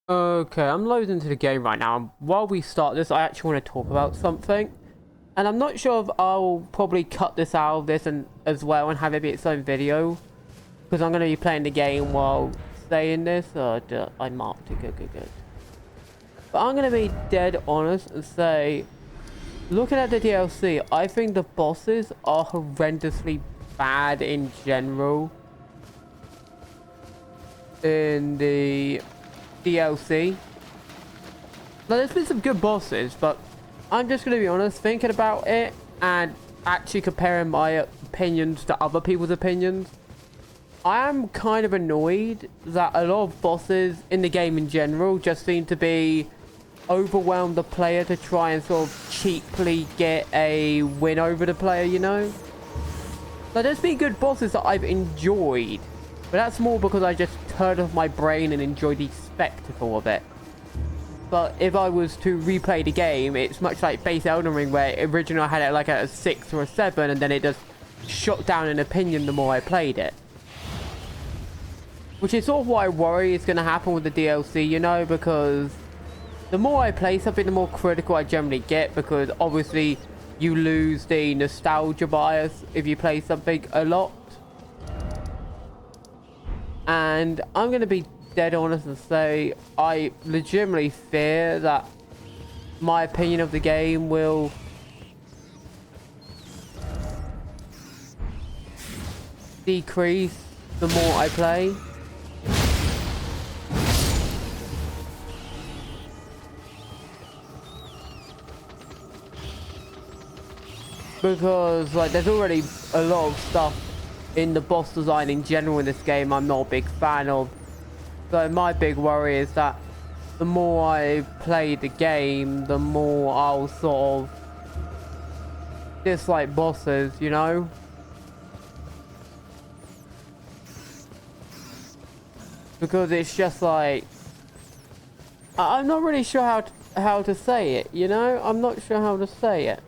Okay, I'm loading into the game right now. And while we start this, I actually want to talk about something. And I'm not sure if I'll probably cut this out of this and as well and have it be its own video. Because I'm going to be playing the game while saying this. I marked it. Good. But I'm going to be dead honest and say, looking at the DLC, I think the bosses are horrendously bad in general. In the DLC. Now, there's been some good bosses, but I'm just going to be honest, thinking about it and actually comparing my opinions to other people's opinions, I am kind of annoyed that a lot of bosses in the game in general just seem to be overwhelm the player to try and sort of cheaply get a win over the player, you know? Now, there's been good bosses that I've enjoyed, but that's more because I just turned off my brain and enjoyed the spectacle of it. But if I was to replay the game, it's much like base Elden Ring, where originally I had it like at a 6 or a 7, and then it just shot down in opinion the more I played it. Which is sort of what I worry is going to happen with the DLC, you know, because the more I play something, the more critical I generally get, because obviously you lose the nostalgia bias if you play something a lot. And I'm going to be dead honest and say I legitimately fear that my opinion of the game will decrease the more I play. Because like there's already a lot of stuff in the boss design in general in this game I'm not a big fan of. So my big worry is that the more I play the game, the more I'll sort of dislike bosses, you know? Because it's just like, I'm not really sure how to say it, you know? I'm not sure how to say it.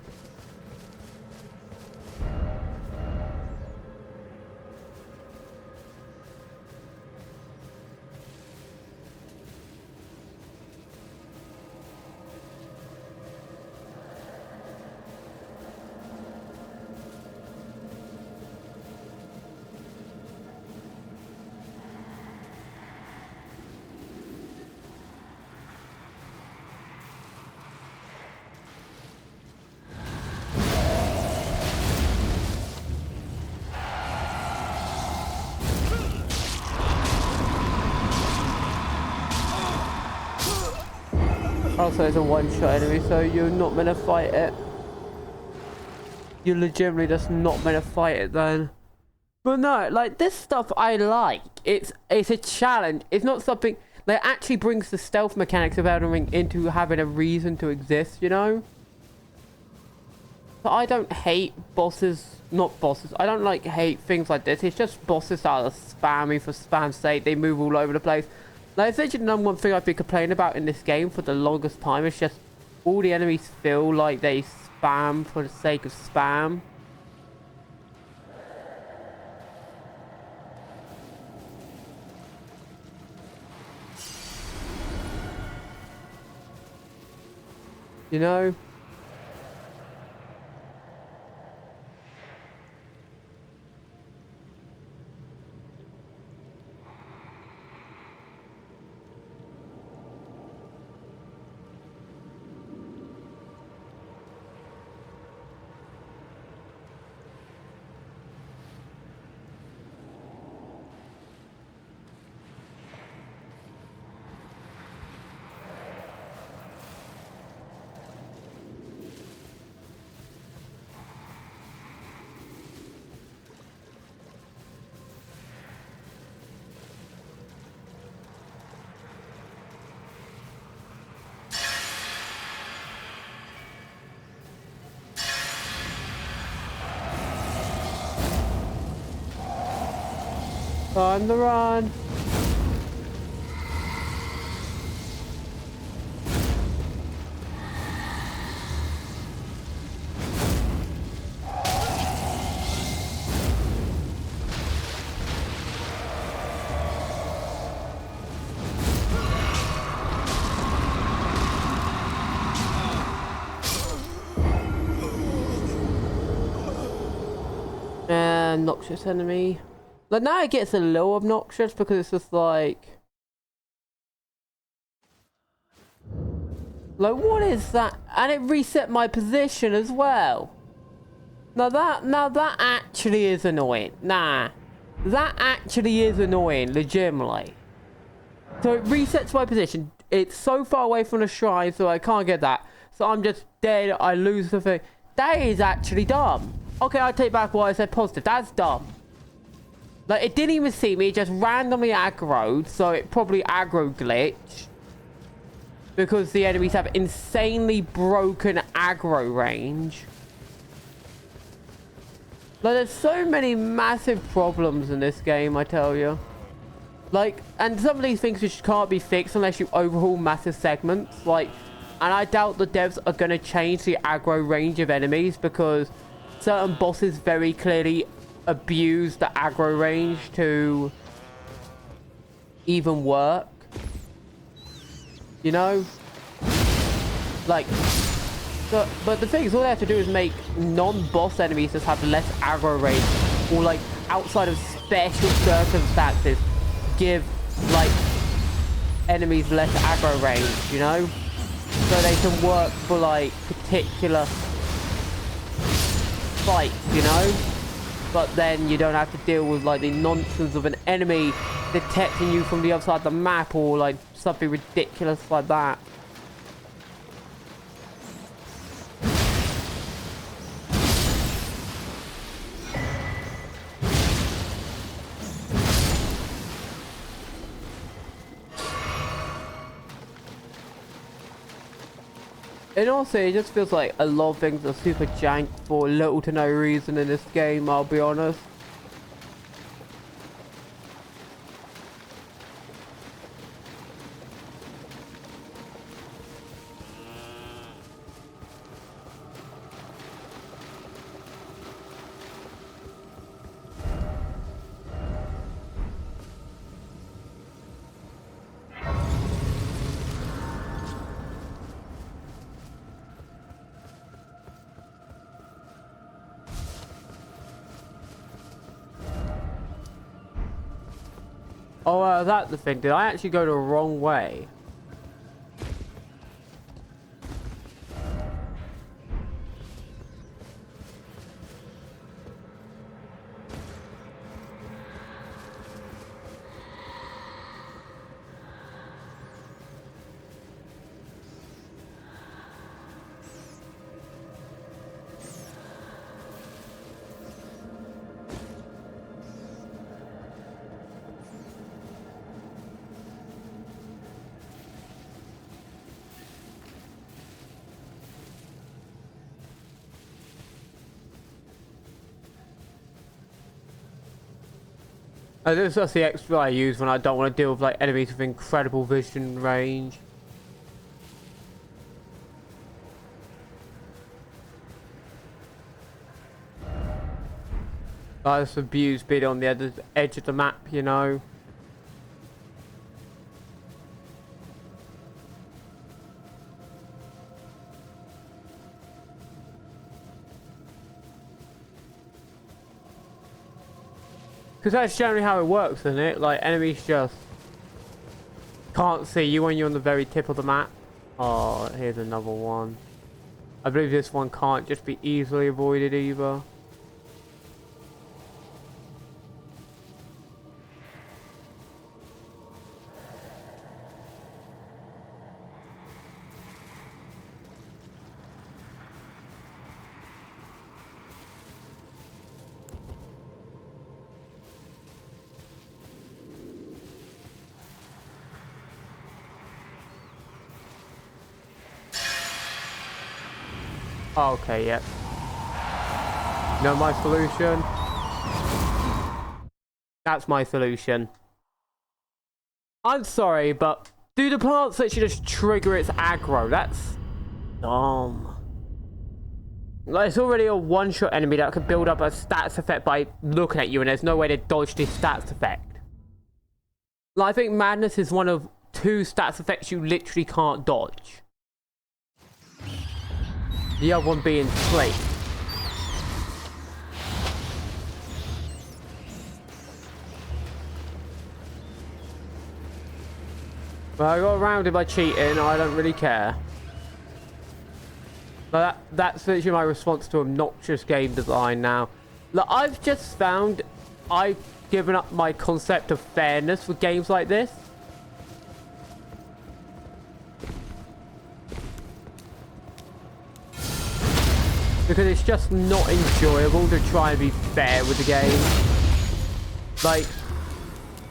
Also, it's a one-shot enemy, so you're not meant to fight it. You're legitimately just not meant to fight it then. But no, like, this stuff I like. It's a challenge. It's not something that actually brings the stealth mechanics of Elden Ring into having a reason to exist, you know? But I don't hate bosses, not bosses. I don't like hate things like this. It's just bosses that are spammy for spam's sake. They move all over the place. Like, essentially the number one thing I've been complaining about in this game for the longest time is just all the enemies feel like they spam for the sake of spam. You know? On the run. obnoxious enemy. Like, now it gets a little obnoxious because it's just like... Like, what is that? And it reset my position as well. Now that actually is annoying. Nah. That actually is annoying, legitimately. So it resets my position. It's so far away from the shrine, so I can't get that. So I'm just dead. I lose the thing. That is actually dumb. Okay, I take back what I said positive. That's dumb. Like, it didn't even see me. It just randomly aggroed. So it probably aggro glitched. Because the enemies have insanely broken aggro range. Like, there's so many massive problems in this game, I tell you. Like, and some of these things just can't be fixed unless you overhaul massive segments. Like, and I doubt the devs are going to change the aggro range of enemies because certain bosses very clearly abuse the aggro range to even work. You know? Like, so, but the thing is, all they have to do is make non-boss enemies just have less aggro range. Or, like, outside of special circumstances, give, like, enemies less aggro range, you know? So they can work for, like, particular fights, you know? But then you don't have to deal with, like, the nonsense of an enemy detecting you from the other side of the map or, like, something ridiculous like that. And also, it just feels like a lot of things are super jank for little to no reason in this game, I'll be honest. Oh, that's the thing. Did I actually go the wrong way? This is the extra I use when I don't want to deal with like enemies with incredible vision range. I just abuse being on the edge of the map, you know. Because that's generally how it works, isn't it? Like, enemies just can't see you when you're on the very tip of the map. Oh, here's another one. I believe this one can't just be easily avoided either. Okay, yep. Know my solution? That's my solution. I'm sorry, but do the plants actually just trigger its aggro? That's dumb. Like, it's already a one-shot enemy that could build up a stats effect by looking at you, and there's no way to dodge this stats effect. Like, I think Madness is one of 2 stats effects you literally can't dodge. The other one being Slate. Well, I got around it by cheating. I don't really care. But that's literally my response to obnoxious game design now. Look, I've just found I've given up my concept of fairness with games like this. Because it's just not enjoyable to try and be fair with the game. Like,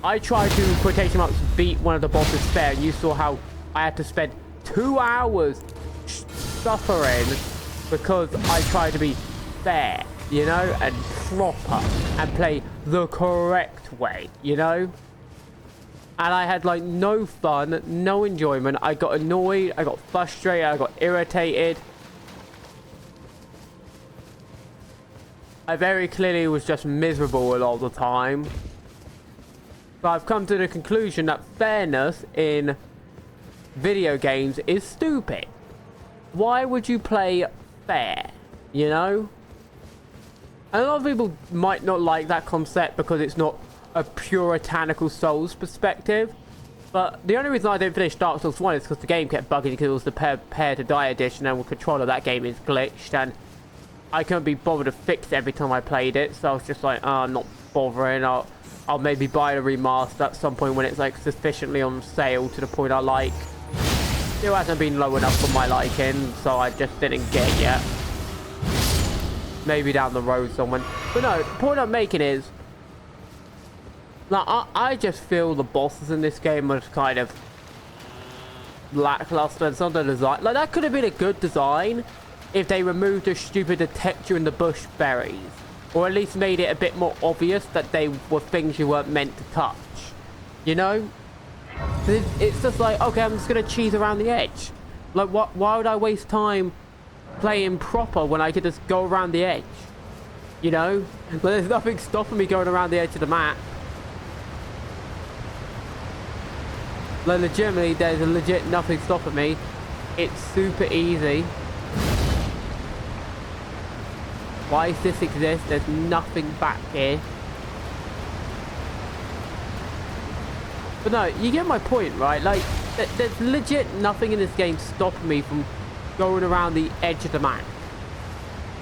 I tried to, quotation marks, beat one of the bosses fair, and you saw how I had to spend 2 hours suffering because I tried to be fair, you know, and proper, and play the correct way, you know? And I had, like, no fun, no enjoyment. I got annoyed, I got frustrated, I got irritated. I very clearly was just miserable a lot of the time. But I've come to the conclusion that fairness in video games is stupid. Why would you play fair? You know? And a lot of people might not like that concept because it's not a puritanical Souls perspective. But the only reason I didn't finish Dark Souls 1 is because the game kept bugging because it was the Prepare to Die edition, and the control of that game is glitched, and I couldn't be bothered to fix it every time I played it, so I was just like, oh, I'm not bothering. I'll maybe buy a remaster at some point when it's like sufficiently on sale to the point I like. Still hasn't been low enough for my liking, so I just didn't get it yet. Maybe down the road someone. But no, the point I'm making is, like, I just feel the bosses in this game are kind of lackluster, and some of the design, like, that could have been a good design if they removed the stupid detector in the bush berries. Or at least made it a bit more obvious that they were things you weren't meant to touch. You know? It's just like, okay, I'm just going to cheese around the edge. Like, why would I waste time playing proper when I could just go around the edge? You know? But there's nothing stopping me going around the edge of the map. Like, legitimately, there's a legit nothing stopping me. It's super easy. Why does this exist? There's nothing back here. But no, you get my point, right? Like, there's legit nothing in this game stopping me from going around the edge of the map.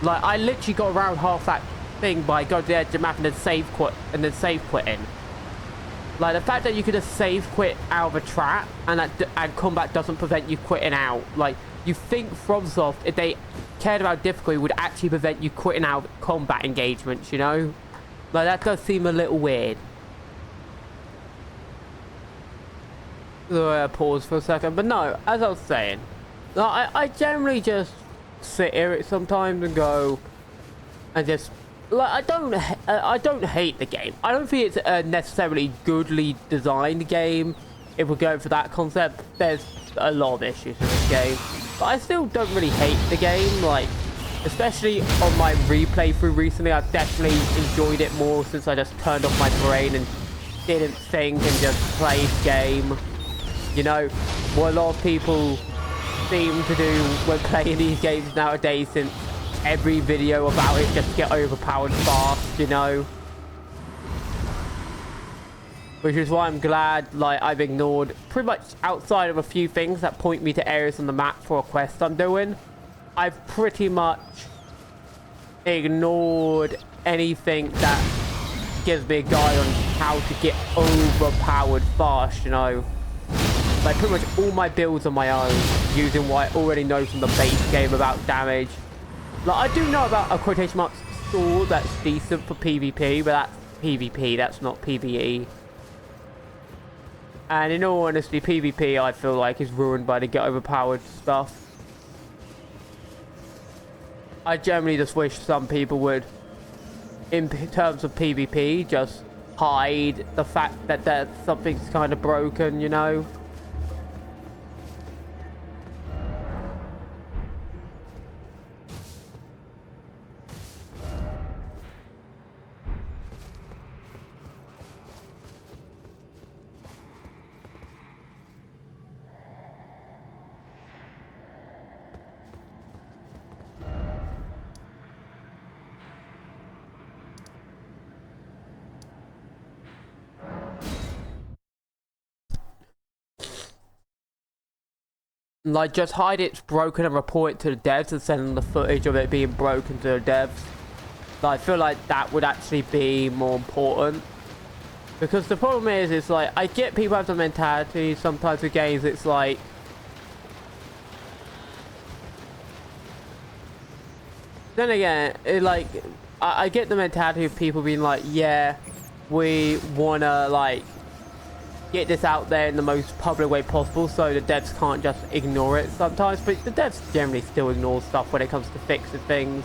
Like, I literally got around half that thing by going to the edge of the map and then save quitting. Like, the fact that you could just save quit out of a trap and combat doesn't prevent you quitting out. Like, you think FromSoft, if they cared about difficulty, would actually prevent you quitting out combat engagements, you know? Like, that does seem a little weird. So, pause for a second. But no, as I was saying, like, I generally just sit here sometimes and go and just, like, I don't hate the game. I don't think it's a necessarily goodly designed game. If we're going for that concept, there's a lot of issues in this game. But I still don't really hate the game, like, especially on my replay through recently. I've definitely enjoyed it more since I just turned off my brain and didn't think and just played the game. You know, what a lot of people seem to do when playing these games nowadays, since every video about it just get overpowered fast, you know. Which is why I'm glad, like, I've ignored pretty much, outside of a few things that point me to areas on the map for a quest I'm doing, I've pretty much ignored anything that gives me a guide on how to get overpowered fast, you know. Like, pretty much all my builds are my own, using what I already know from the base game about damage. Like, I do know about a quotation marks sword that's decent for PvP, but that's PvP, that's not PvE. And in all honesty, PvP, I feel like, is ruined by the get overpowered stuff. I generally just wish some people would, in terms of PvP, just hide the fact that something's kind of broken, you know? Like, just hide it's broken and report it to the devs and send them the footage of it being broken to the devs. Like, I feel like that would actually be more important. Because the problem is, it's like, I get people have the mentality sometimes with games, it's like... Then again, I get the mentality of people being like, yeah, we wanna, like, get this out there in the most public way possible so the devs can't just ignore it sometimes. But the devs generally still ignore stuff when it comes to fixing things.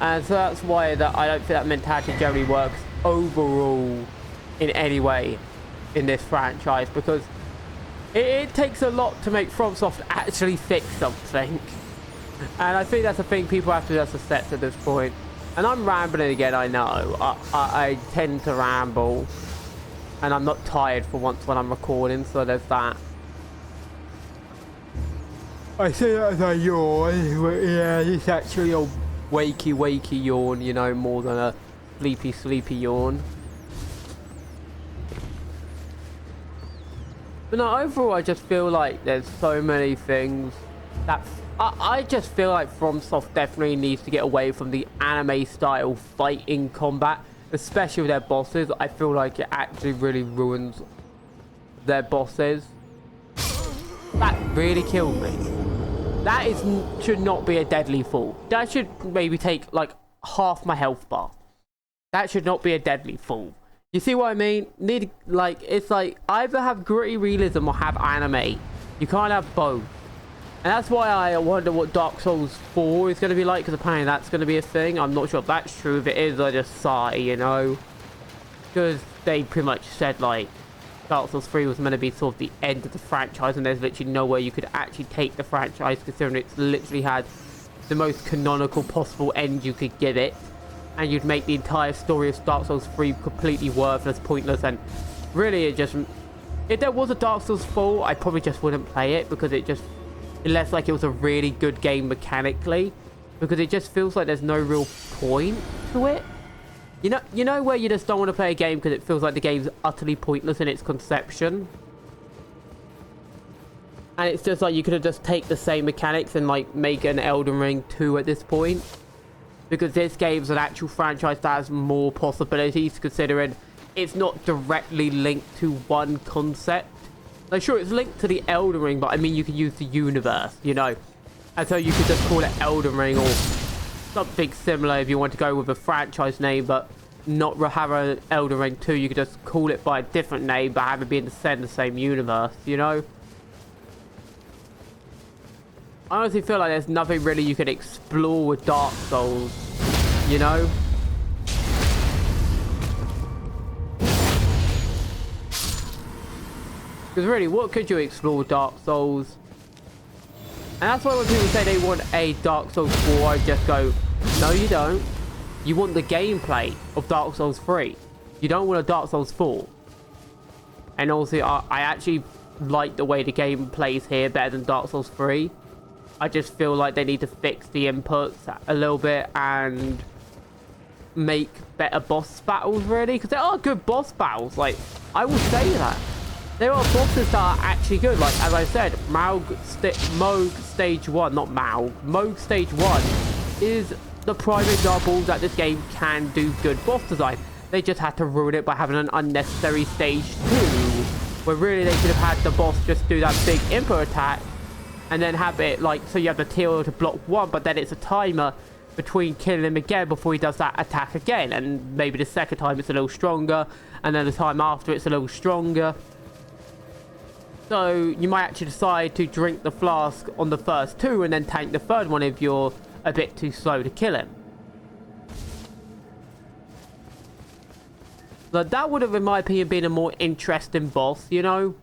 And so that's why I don't think that mentality generally works overall in any way in this franchise. Because it takes a lot to make FromSoft actually fix something. And I think that's a thing people have to just accept at this point. And I'm rambling again, I know. I tend to ramble. And I'm not tired for once when I'm recording, so there's that. I say that as a yawn, but yeah, it's actually a wakey yawn, you know, more than a sleepy yawn. But no, overall, I just feel like there's so many things that... I just feel like FromSoft definitely needs to get away from the anime-style fighting combat. Especially with their bosses. I feel like it actually really ruins their bosses. That really killed me. That should not be a deadly fall. That should maybe take like half my health bar. That should not be a deadly fall. You see what I mean? It's like either have gritty realism or have anime. You can't have both. And that's why I wonder what Dark Souls 4 is going to be like, because apparently that's going to be a thing. I'm not sure if that's true. If it is, I just sigh, you know. Because they pretty much said, like, Dark Souls 3 was meant to be sort of the end of the franchise, and there's literally no way you could actually take the franchise, considering it's literally had the most canonical possible end you could give it. And you'd make the entire story of Dark Souls 3 completely worthless, pointless, and really it just... If there was a Dark Souls 4, I probably just wouldn't play it, because it just... Unless like it was a really good game mechanically, because it just feels like there's no real point to it. You know where you just don't want to play a game because it feels like the game's utterly pointless in its conception. And it's just like you could have just take the same mechanics and like make an Elden Ring 2 at this point. Because this game's an actual franchise that has more possibilities, considering it's not directly linked to one concept. Like, sure, it's linked to the Elden Ring, but I mean, you could use the universe, you know? And so you could just call it Elden Ring or something similar if you want to go with a franchise name, but not have an Elden Ring 2. You could just call it by a different name, but have it be in the same universe, you know? I honestly feel like there's nothing really you can explore with Dark Souls, you know? Because really, what could you explore with Dark Souls? And that's why when people say they want a Dark Souls 4, I just go, no you don't. You want the gameplay of Dark Souls 3. You don't want a Dark Souls 4. And also, I actually like the way the game plays here better than Dark Souls 3. I just feel like they need to fix the inputs a little bit and make better boss battles, really. Because there are good boss battles, like, I will say that. There are bosses that are actually good, like, as I said, Moog Stage 1, not Moog, Moog Stage 1 is the prime example that this game can do good boss design. They just had to ruin it by having an unnecessary Stage 2, where really they should have had the boss just do that big input attack, and then have it, like, so you have the TL to block one, but then it's a timer between killing him again before he does that attack again, and maybe the second time it's a little stronger, and then the time after it's a little stronger. So you might actually decide to drink the flask on the first two and then tank the third one if you're a bit too slow to kill him. So that would have, in my opinion, been a more interesting boss, you know?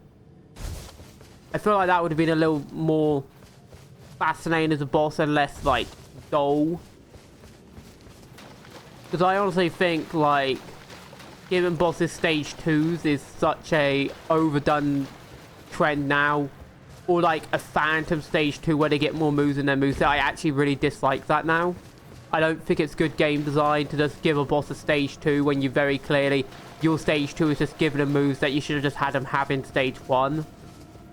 I feel like that would have been a little more fascinating as a boss and less, like, dull. Because I honestly think, like, giving bosses Stage 2s is such a overdone trend now, or like a Phantom Stage 2 where they get more moves in their moveset. I actually really dislike that now. I don't think it's good game design to just give a boss a Stage 2 when you very clearly, your Stage 2 is just giving them moves that you should have just had them have in Stage 1.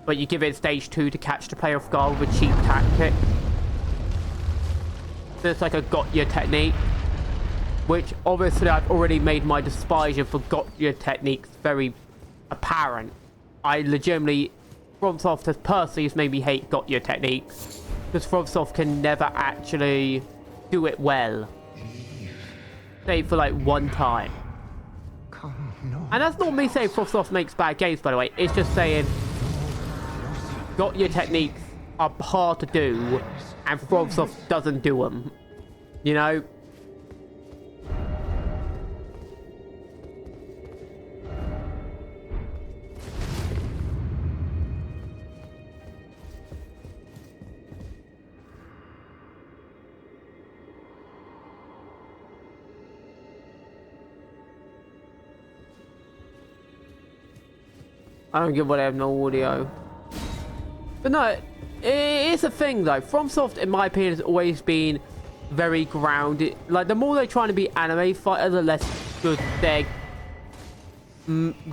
but you give it stage 2 to catch the player off guard with a cheap tactic. So it's like a got you technique, which obviously I've already made my despisure for got you techniques very apparent. I legitimately, FromSoft has personally made me hate got you techniques, because FromSoft can never actually do it well. Say for like one time. And that's not me saying FromSoft makes bad games, by the way. It's just saying got your techniques are hard to do, and FromSoft doesn't do them. You know? I don't give a what, I have no audio. But no, it's a thing though. FromSoft, in my opinion, has always been very grounded. Like, the more they're trying to be anime fighters, the less good their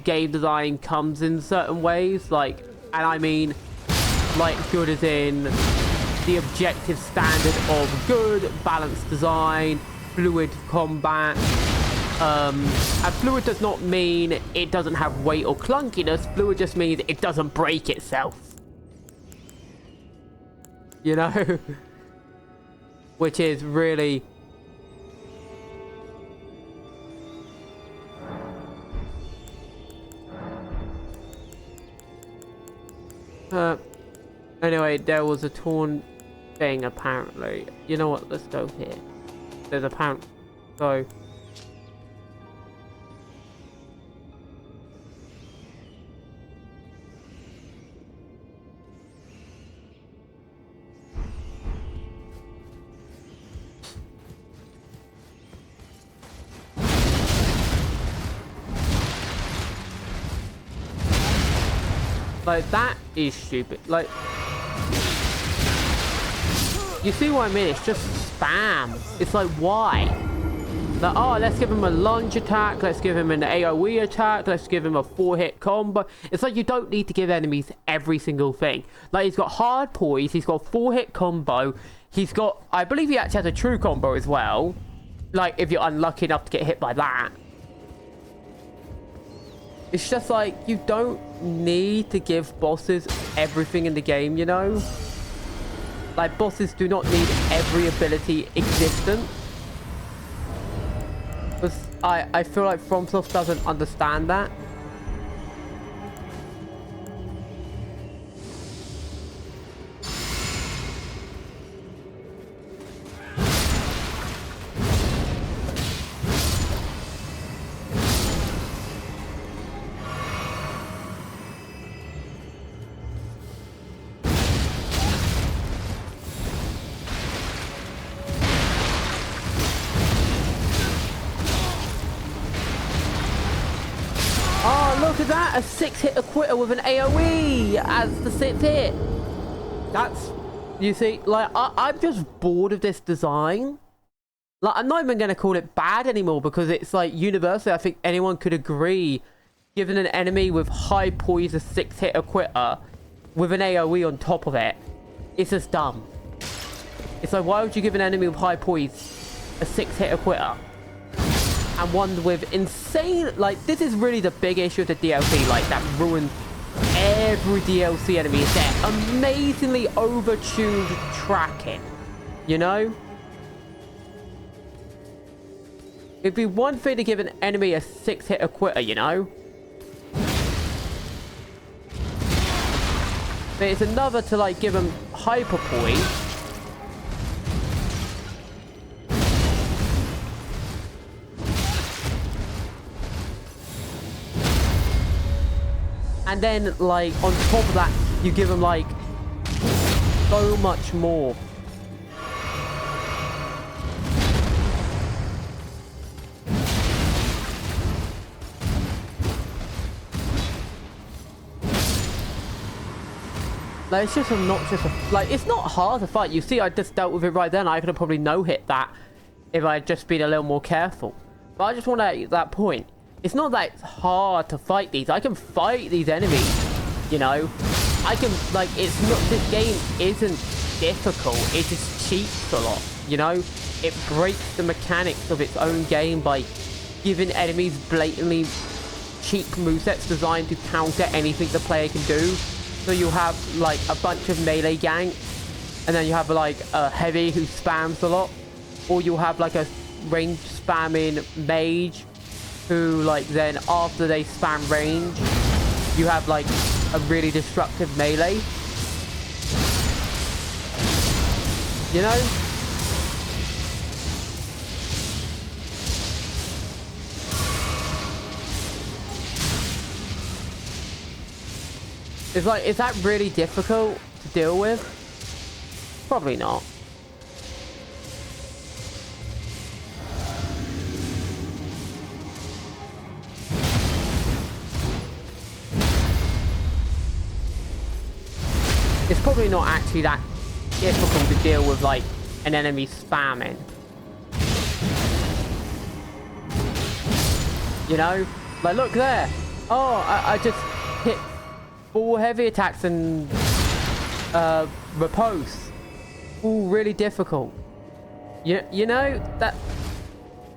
game design comes in certain ways. Like, and I mean, like, good as in the objective standard of good, balanced design, fluid combat. And fluid does not mean it doesn't have weight or clunkiness. Fluid just means it doesn't break itself. You know? Which is really... Anyway, there was a torn thing, apparently. You know what? Let's go here. There's apparent... So... Like, that is stupid. Like, you see what I mean? It's just spam. It's like, why? Like, oh, let's give him a lunge attack. Let's give him an AoE attack. Let's give him a 4-hit combo. It's like you don't need to give enemies every single thing. Like, he's got hard poise. He's got 4-hit combo. He's got, I believe he actually has a true combo as well. Like, if you're unlucky enough to get hit by that. It's just like, you don't need to give bosses everything in the game, you know? Like, bosses do not need every ability existent. But I feel like FromSoft doesn't understand that. Look at that, a 6-hit quitter with an AoE as the 6th hit. That's, you see, like, I'm just bored of this design. Like, I'm not even going to call it bad anymore, because it's like, universally, I think anyone could agree, giving an enemy with high poise a 6-hit quitter with an AoE on top of it, it's just dumb. It's like, why would you give an enemy with high poise a 6-hit quitter? And one with insane, like, this is really the big issue with the DLC, like, that ruined every DLC enemy is their amazingly over-tuned tracking, you know? It'd be one thing to give an enemy a 6-hit quitter, you know? But it's another to, like, give them hyper poise. And then, like, on top of that, you give them, like, so much more. Like, it's just obnoxious. Like, it's not hard to fight. You see, I just dealt with it right then. I could have probably no-hit that if I had just been a little more careful. But I just want to at that point. It's not that it's hard to fight these. I can fight these enemies You know, I can, like, it's not, this game isn't difficult, it just cheats a lot, you know? It breaks the mechanics of its own game by giving enemies blatantly cheap movesets designed to counter anything the player can do. So you'll have, like, a bunch of melee ganks, and then you have, like, a heavy who spams a lot, or you'll have, like, a range spamming mage who, like, then after they spam range, you have, like, a really destructive melee. You know? It's like, is that really difficult to deal with? Probably not. It's probably not actually that difficult to deal with, like, an enemy spamming. You know? Like, look there. Oh, I just hit 4 heavy attacks and riposte. Ooh, really difficult. You know,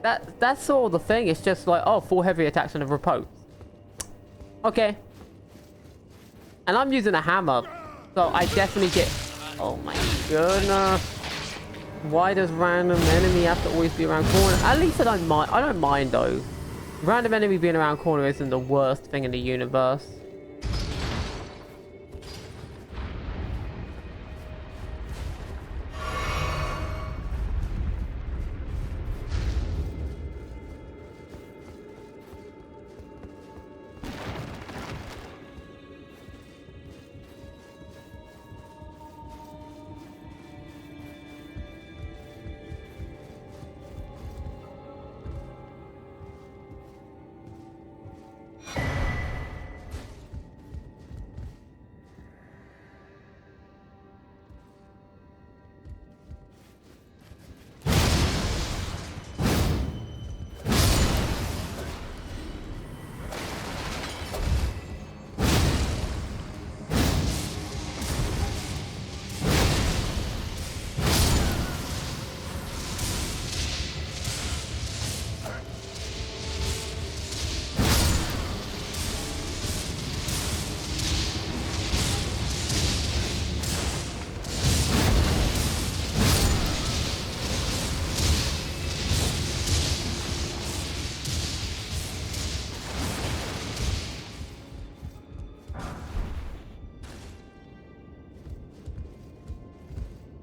that's all the thing. It's just like, oh, 4 heavy attacks and a riposte. Okay. And I'm using a hammer. So I definitely get... Oh my goodness. Why does random enemy have to always be around corner? At least I don't mind. I don't mind though. Random enemy being around corner isn't the worst thing in the universe.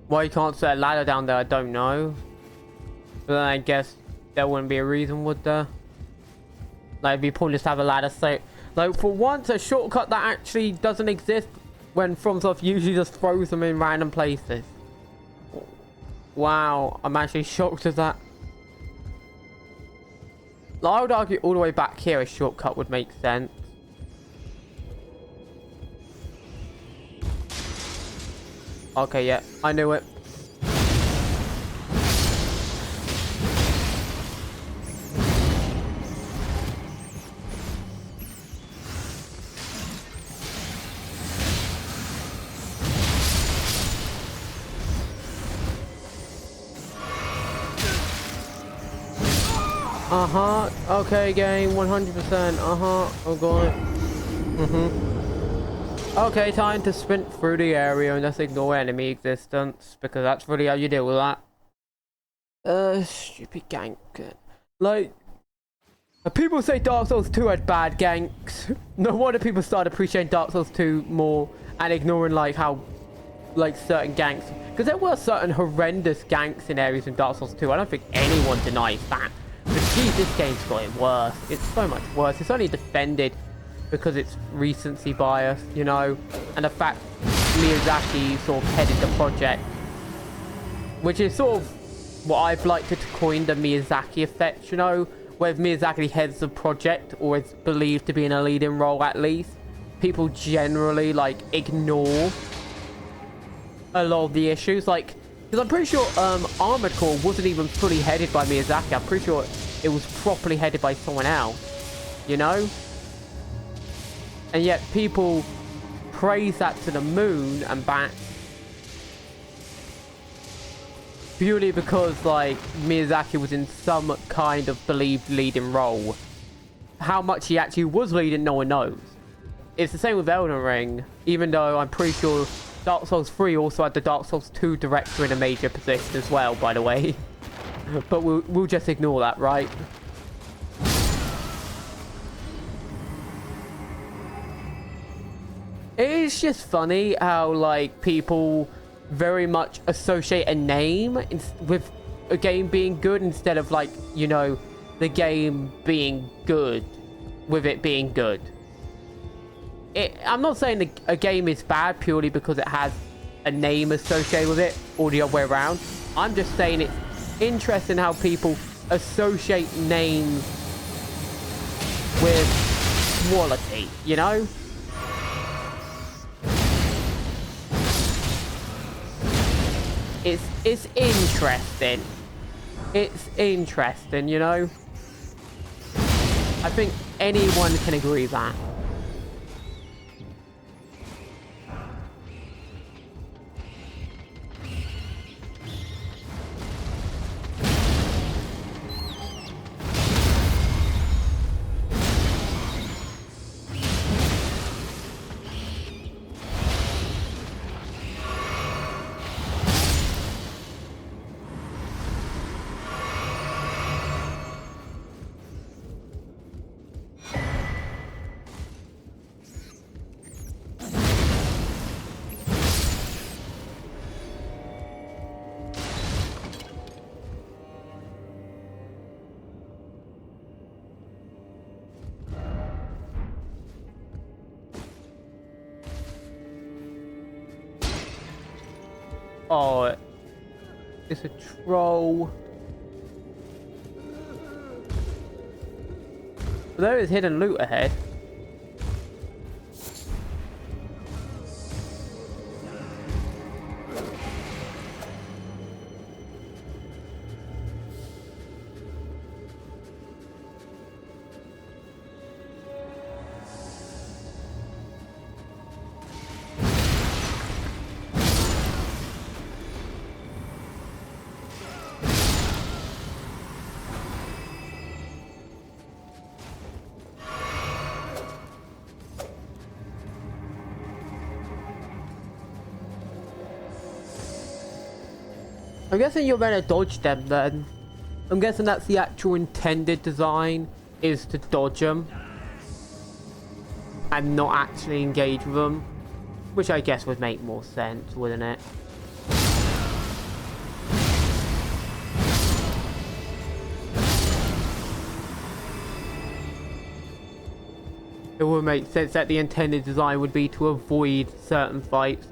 Why you can't set a ladder down there, I don't know. But then I guess there wouldn't be a reason, would there? Like, it'd be pointless to have a ladder so... Like, for once, a shortcut that actually doesn't exist when FromSoft usually just throws them in random places. Wow, I'm actually shocked at that. Like, I would argue all the way back here a shortcut would make sense. Okay, yeah, I knew it. Uh-huh. Okay, game. 100%. Uh-huh. Oh, God. Okay, time to sprint through the area and just ignore enemy existence, because that's really how you deal with that. Stupid gank. Like, people say Dark Souls 2 had bad ganks. No wonder people started appreciating Dark Souls 2 more and ignoring, like, how, like, certain ganks. Because there were certain horrendous ganks in areas in Dark Souls 2. I don't think anyone denies that. But geez, this game's got it worse. It's so much worse. It's only defended because it's recency bias, you know, and the fact Miyazaki sort of headed the project, which is sort of what I've liked to coin the Miyazaki effect, you know, where if Miyazaki heads the project or is believed to be in a leading role at least, people generally, like, ignore a lot of the issues, like, because I'm pretty sure Armored Core wasn't even fully headed by Miyazaki. I'm pretty sure it was properly headed by someone else, you know? And yet people praised that to the moon and back. Purely because, like, Miyazaki was in some kind of believed leading role. How much he actually was leading, no one knows. It's the same with Elden Ring, even though I'm pretty sure Dark Souls 3 also had the Dark Souls 2 director in a major position as well, by the way. But we'll just ignore that, right? It is just funny how, like, people very much associate a name with a game being good instead of, like, you know, the game being good with it being good. I'm not saying a game is bad purely because it has a name associated with it or the other way around. I'm just saying it's interesting how people associate names with quality, you know? It's interesting. It's interesting, you know? I think anyone can agree with that. Oh, it's a troll. There is hidden loot ahead. I'm guessing you're meant to dodge them then. I'm guessing that's the actual intended design, is to dodge them. And not actually engage with them. Which I guess would make more sense, wouldn't it? It would make sense that the intended design would be to avoid certain fights.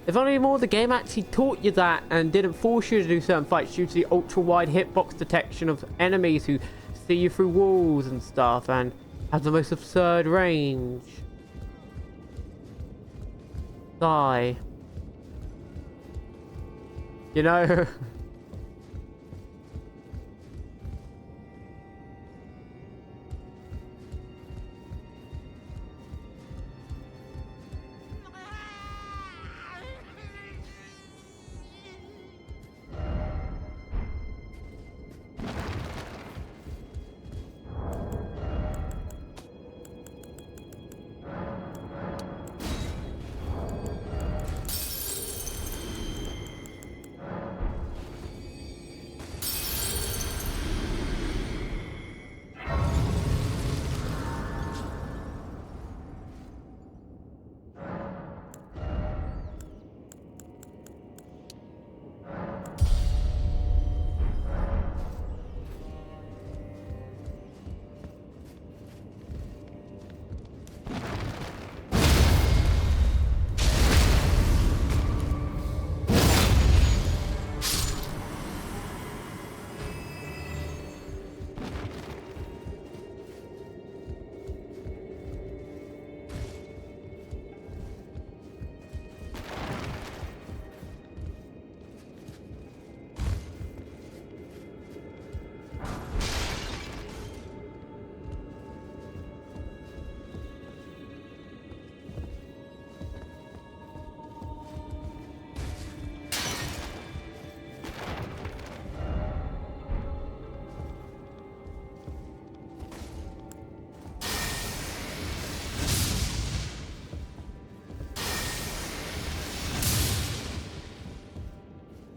If only more the game actually taught you that and didn't force you to do certain fights due to the ultra-wide hitbox detection of enemies who see you through walls and stuff and have the most absurd range. Die. You know?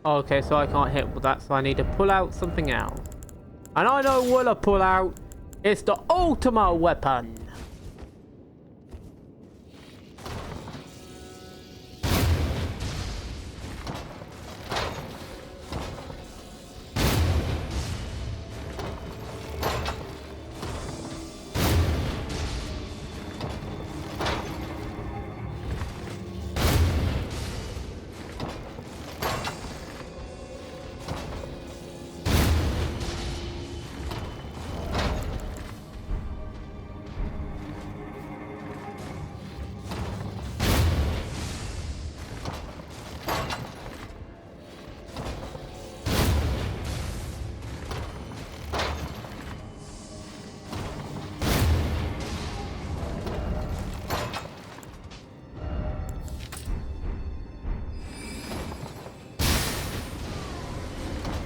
Okay, so I can't hit with that, so I need to pull out something else. And I know what to pull out. It's the ultimate weapon.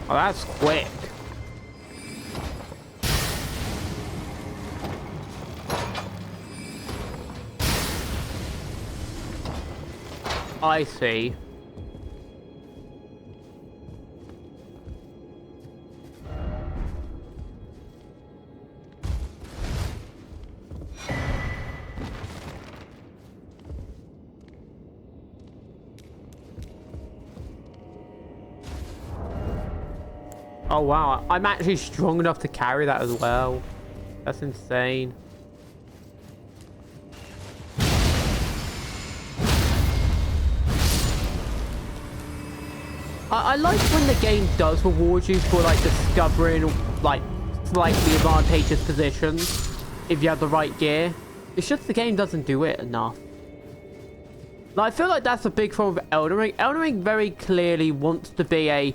Oh, that's quick. I see. Oh wow, I'm actually strong enough to carry that as well. That's insane. I like when the game does reward you for like discovering like slightly advantageous positions if you have the right gear. It's just the game doesn't do it enough. Like, I feel like that's a big problem with Elden Ring. Elden Ring very clearly wants to be a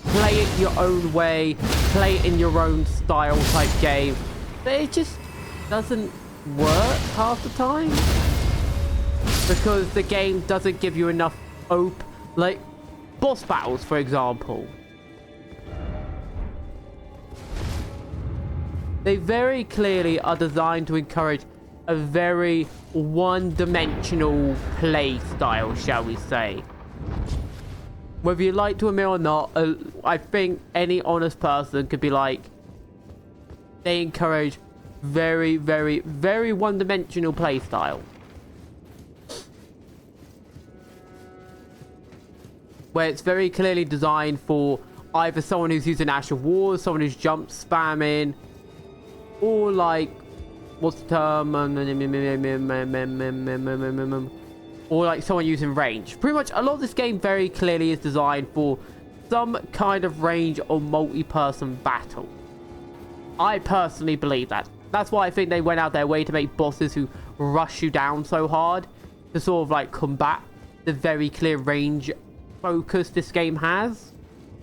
play it your own way, play it in your own style type game. But it just doesn't work half the time. Because the game doesn't give you enough hope. Like, boss battles, for example. They very clearly are designed to encourage a very one-dimensional play style, shall we say. Whether you like to admit or not, I think any honest person could be like, they encourage very, very, very one-dimensional play style. Where it's very clearly designed for either someone who's using Ash of War, someone who's jump spamming, or like, what's the term? Or like someone using range. Pretty much a lot of this game very clearly is designed for some kind of range or multi-person battle. I personally believe that. That's why I think they went out their way to make bosses who rush you down so hard to sort of like combat the very clear range focus this game has.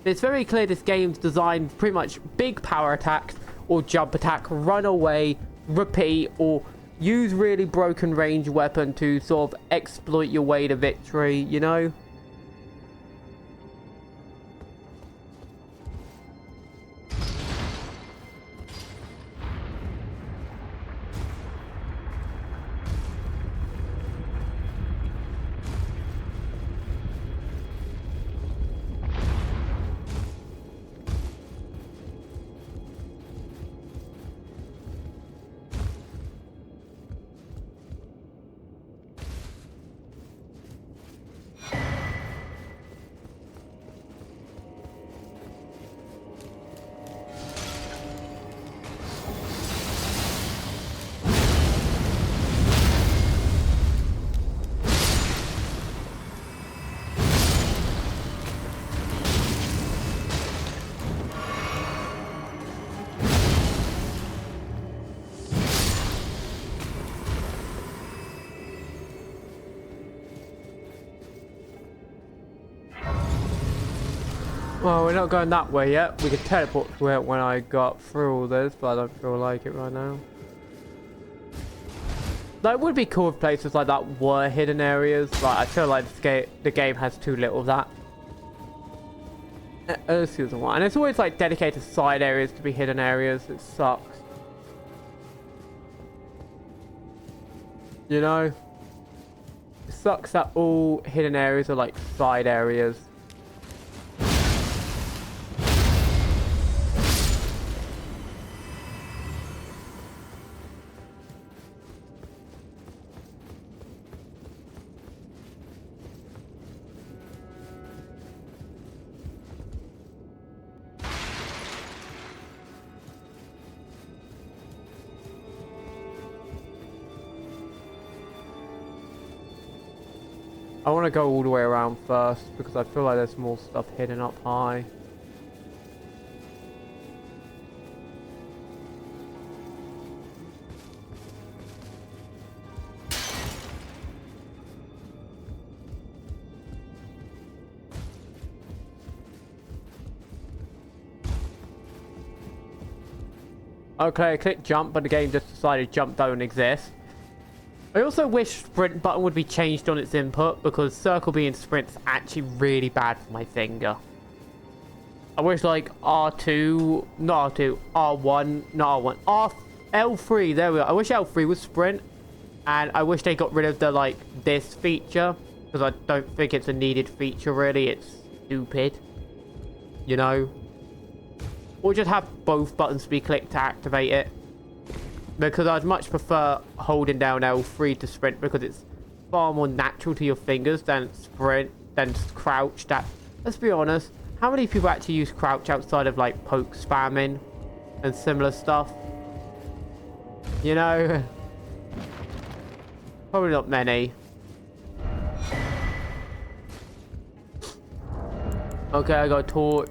It's very clear this game's designed pretty much big power attacks or jump attack, run away, repeat, or use really broken range weapon to sort of exploit your way to victory, you know? Well, we're not going that way yet. We could teleport to it when I got through all this, but I don't feel like it right now. Like, it would be cool if places like that were hidden areas. Like, I feel like the game has too little of that. This is the one. And it's always like dedicated side areas to be hidden areas. It sucks. You know? It sucks that all hidden areas are like side areas. I want to go all the way around first because I feel like there's more stuff hidden up high. Okay, I clicked jump, but the game just decided jump don't exist. I also wish sprint button would be changed on its input because circle B and sprint's actually really bad for my finger. I wish like R2, not R2, R1, not R1, L3, there we go. I wish L3 was sprint, and I wish they got rid of the like this feature because I don't think it's a needed feature really. It's stupid, you know. Or just have both buttons be clicked to activate it. Because I'd much prefer holding down L3 to sprint because it's far more natural to your fingers than sprint, than crouch. Let's be honest, how many people actually use crouch outside of like poke spamming and similar stuff? You know? Probably not many. Okay, I got a torch.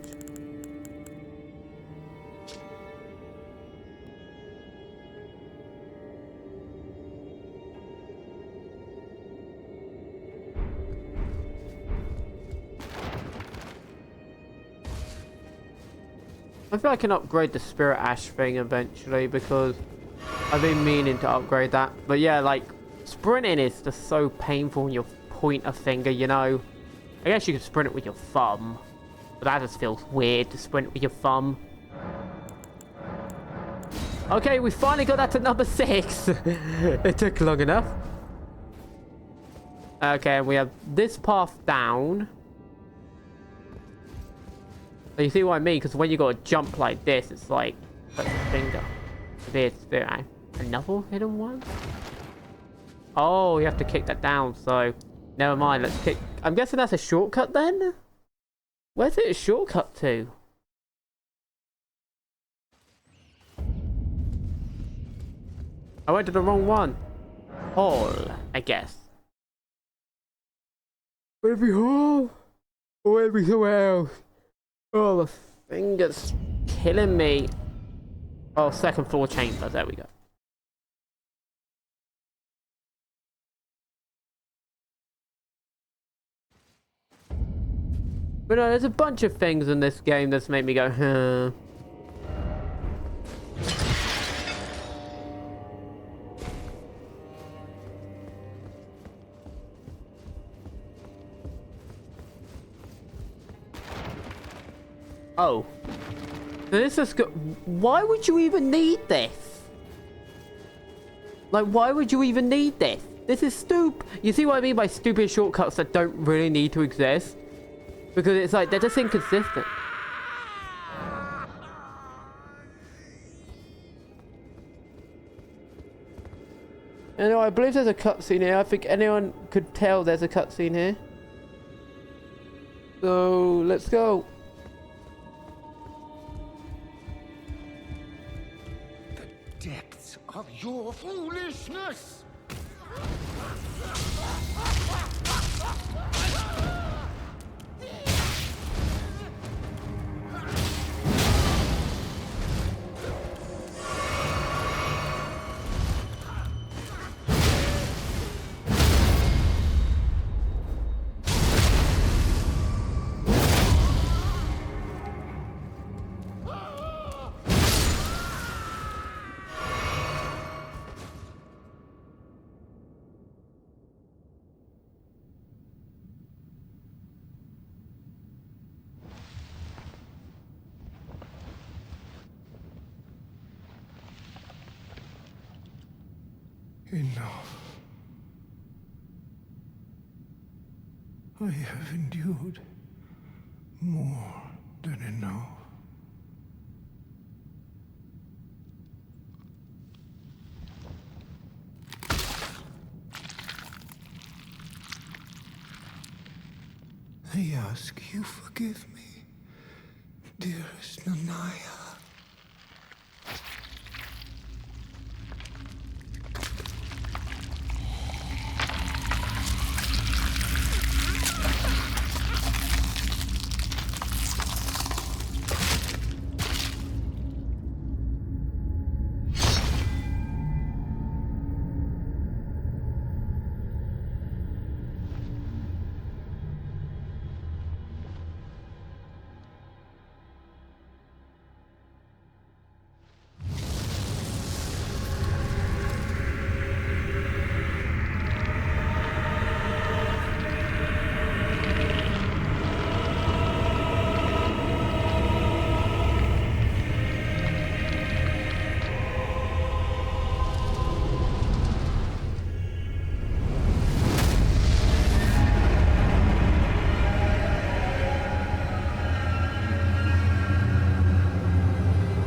I feel I can upgrade the Spirit Ash thing eventually because I've been meaning to upgrade that. But yeah, like, sprinting is just so painful on your pointer finger, you know? I guess you could sprint it with your thumb. But that just feels weird to sprint with your thumb. Okay, we finally got that to number 6. It took long enough. Okay, we have this path down. You see what I mean? Because when you got to jump like this, it's like that's a finger. There's another hidden one. Oh, you have to kick that down. So never mind. Let's kick. I'm guessing that's a shortcut then. Where's it a shortcut to? I went to the wrong one. Hall, I guess. Maybe hall, or maybe somewhere else. Oh, the finger's killing me. Oh, second floor chamber. There we go. But no, there's a bunch of things in this game that's made me go, huh. Oh. This is good. Why would you even need this? Like, why would you even need this? This is stupid. You see what I mean by stupid shortcuts that don't really need to exist? Because it's like, they're just inconsistent. You know, I believe there's a cutscene here. I think anyone could tell there's a cutscene here. So, let's go. Depths of your foolishness! Enough. I have endured more than enough. I ask you forgive me, dearest Nanaya.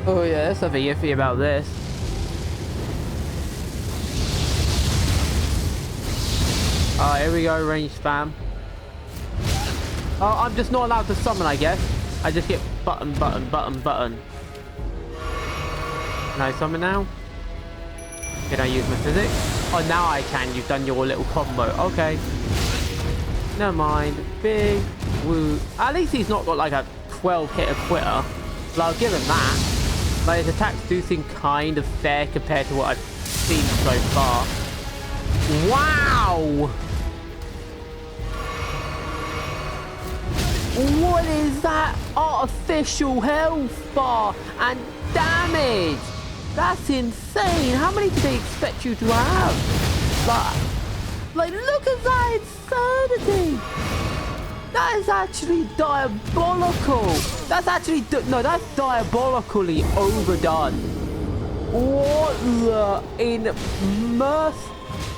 Oh yeah, there's something iffy about this. Alright, here we go, range spam. Oh, I'm just not allowed to summon, I guess. I just get button. Can I summon now? Can I use my physics? Oh, now I can. You've done your little combo. Okay. Never mind. Big woo. At least he's not got like a 12 hitter quitter. So I'll give him that. Like, his attacks do seem kind of fair compared to what I've seen so far. Wow! What is that? Artificial health bar and damage! That's insane! How many do they expect you to have? Like look at that insanity! That is actually diabolical! That's actually... No, that's diabolically overdone. What the... In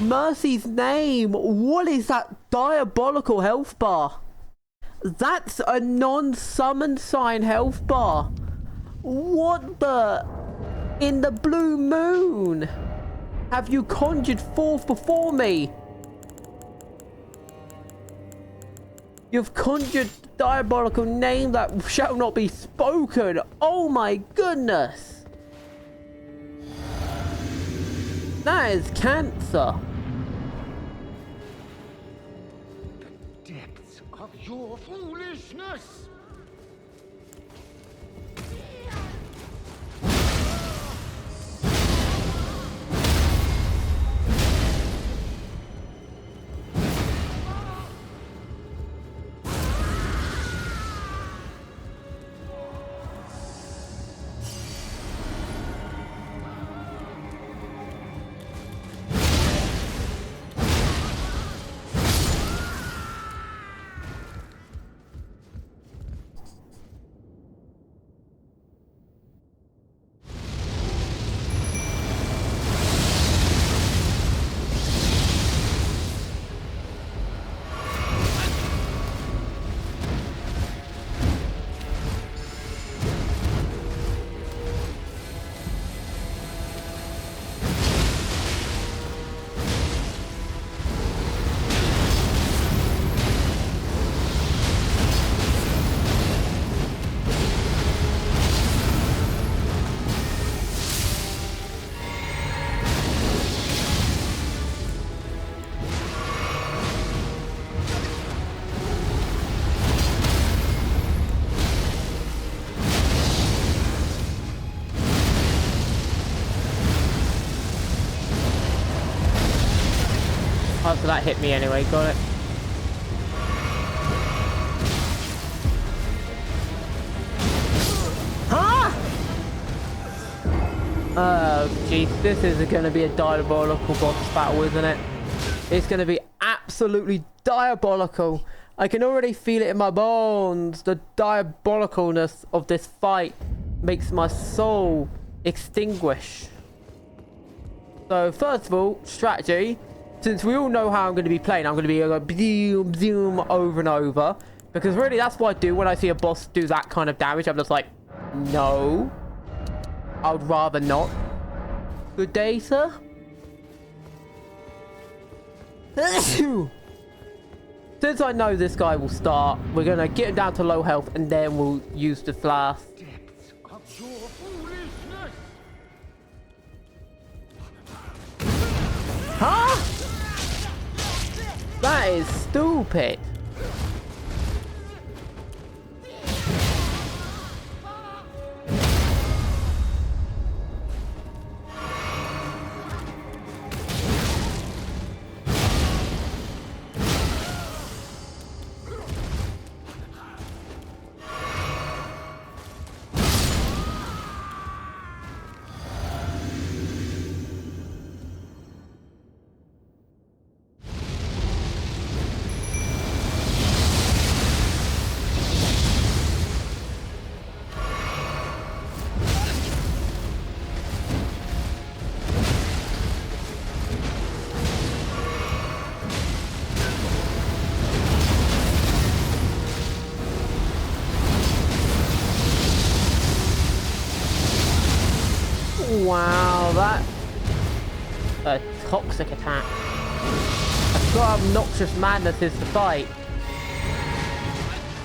Mercy's name, what is that diabolical health bar? That's a non-summon sign health bar. What the... In the blue moon? Have you conjured forth before me? You've conjured the diabolical name that shall not be spoken. Oh my goodness. That is cancer. The depths of your foolishness! Oh, so that hit me anyway. Got it. Huh? Oh, jeez. This is going to be a diabolical boss battle, isn't it? It's going to be absolutely diabolical. I can already feel it in my bones. The diabolicalness of this fight makes my soul extinguish. So, first of all, strategy. Since we all know how I'm going to be playing, I'm going to be like zoom, zoom over and over. Because really, that's what I do when I see a boss do that kind of damage. I'm just like, no. I would rather not. Good day, sir. Since I know this guy will start, we're going to get him down to low health and then we'll use the flask. Depths of your foolishness! Huh? That is stupid. toxic attack. A sort of obnoxious madness is the fight.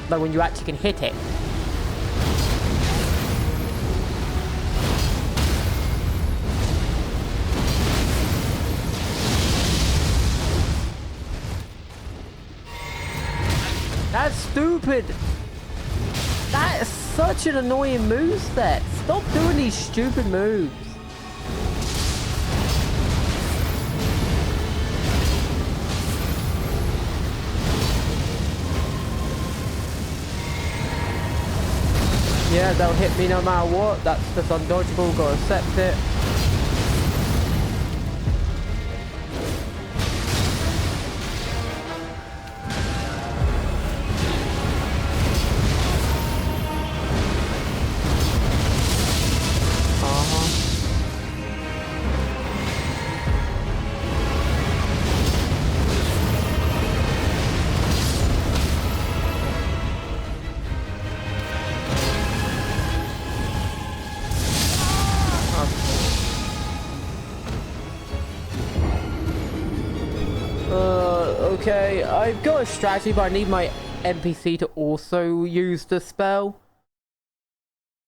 Like when you actually can hit it. That's stupid. That is such an annoying moveset. Stop doing these stupid moves. Yeah, they'll hit me no matter what. That's just undodgeable. Gotta accept it. Okay, I've got a strategy, but I need my NPC to also use the spell.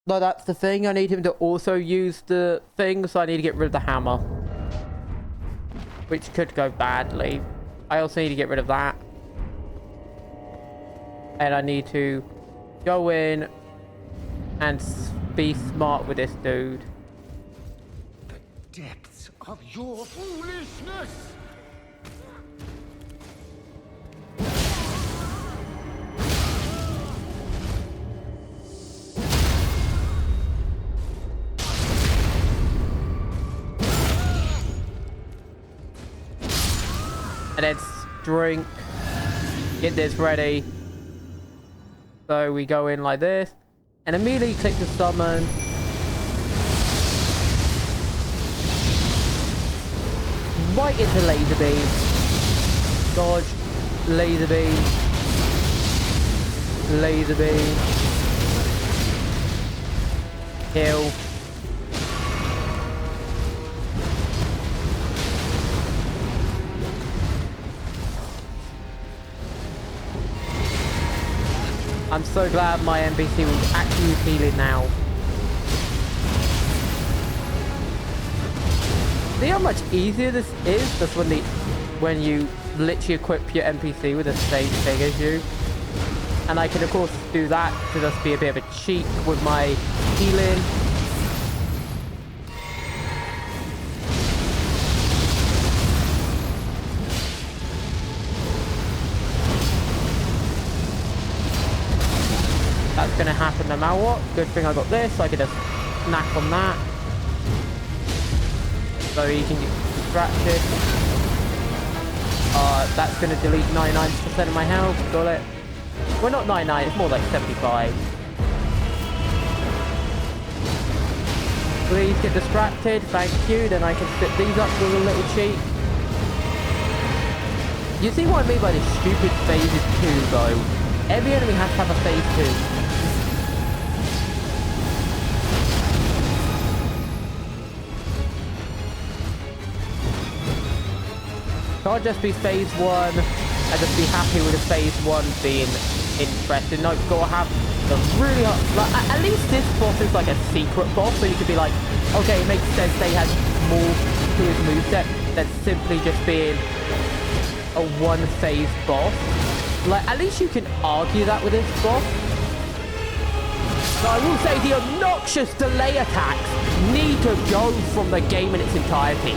No, that's the thing. I need him to also use the thing, so I need to get rid of the hammer. Which could go badly. I also need to get rid of that. And I need to go in and be smart with this dude. The depths of your foolishness! And then drink. Get this ready. So we go in like this. And immediately click to summon. Right into laser beam. Dodge. Laser beam. Laser beam. Kill. I'm so glad my NPC was actually healing now. See how much easier this is just when you literally equip your NPC with the same thing as you. And I can of course do that to just be a bit of a cheat with my healing. That's gonna happen no matter what. Good thing I got this, so I can just snack on that. So you can get distracted. That's gonna delete 99% of my health. Got it. Well, not 99, it's more like 75. Please get distracted, thank you. Then I can fit these up with a little cheat. You see what I mean by this stupid phases 2 though? Every enemy has to have a phase 2. Can't just be phase 1 and just be happy with the phase 1 being interesting. No, you've got to have the really hard, like, at least this boss is like a secret boss, so you could be like, okay, it makes sense that he has more to his moveset than simply just being a one phase boss. Like, at least you can argue that with this boss. So I will say the obnoxious delay attacks need to go from the game in its entirety.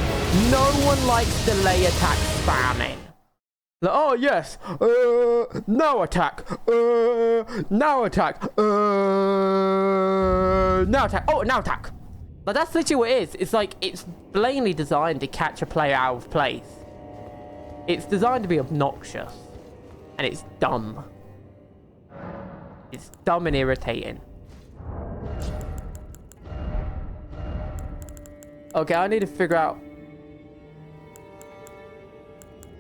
No one likes delay attack spamming. Like, oh yes, now attack, now attack, now attack, oh, now attack. But that's literally what it is. It's like, it's blatantly designed to catch a player out of place. It's designed to be obnoxious. And it's dumb. It's dumb and irritating. Okay, I need to figure out...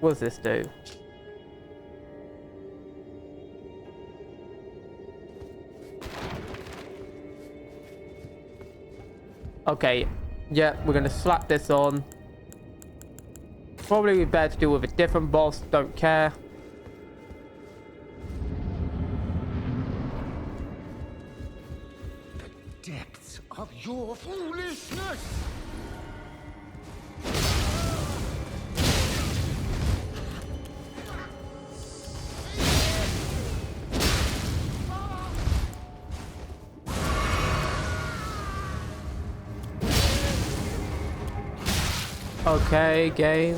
What does this do? Okay, yeah, we're gonna slap this on. Probably better to deal with a different boss. Don't care. The depths of your foolishness! Okay, game.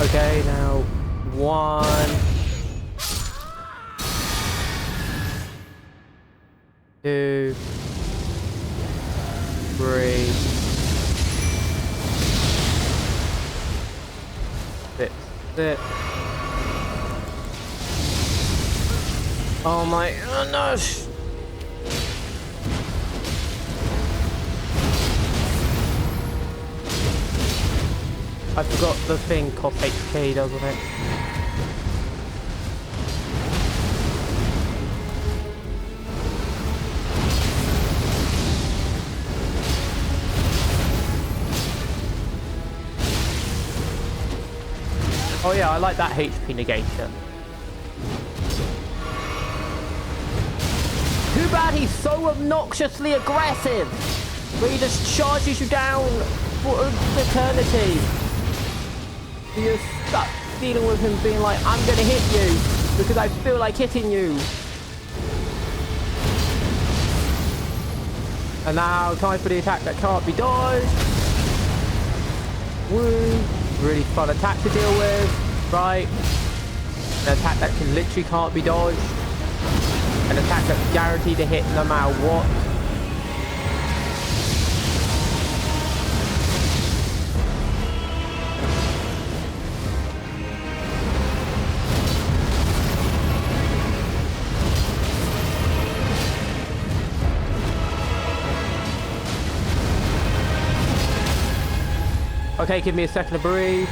Okay, now 1, 2, 3, 6, 6. Oh my goodness! I forgot the thing costs HP, doesn't it? Oh yeah, I like that HP negation. Too bad he's so obnoxiously aggressive, where he just charges you down for eternity. You're stuck dealing with him being like, I'm gonna hit you because I feel like hitting you. And now time for the attack that can't be dodged. Woo. Really fun attack to deal with. Right. An attack that can literally can't be dodged. An attack that's guaranteed to hit no matter what. Okay, give me a second to breathe.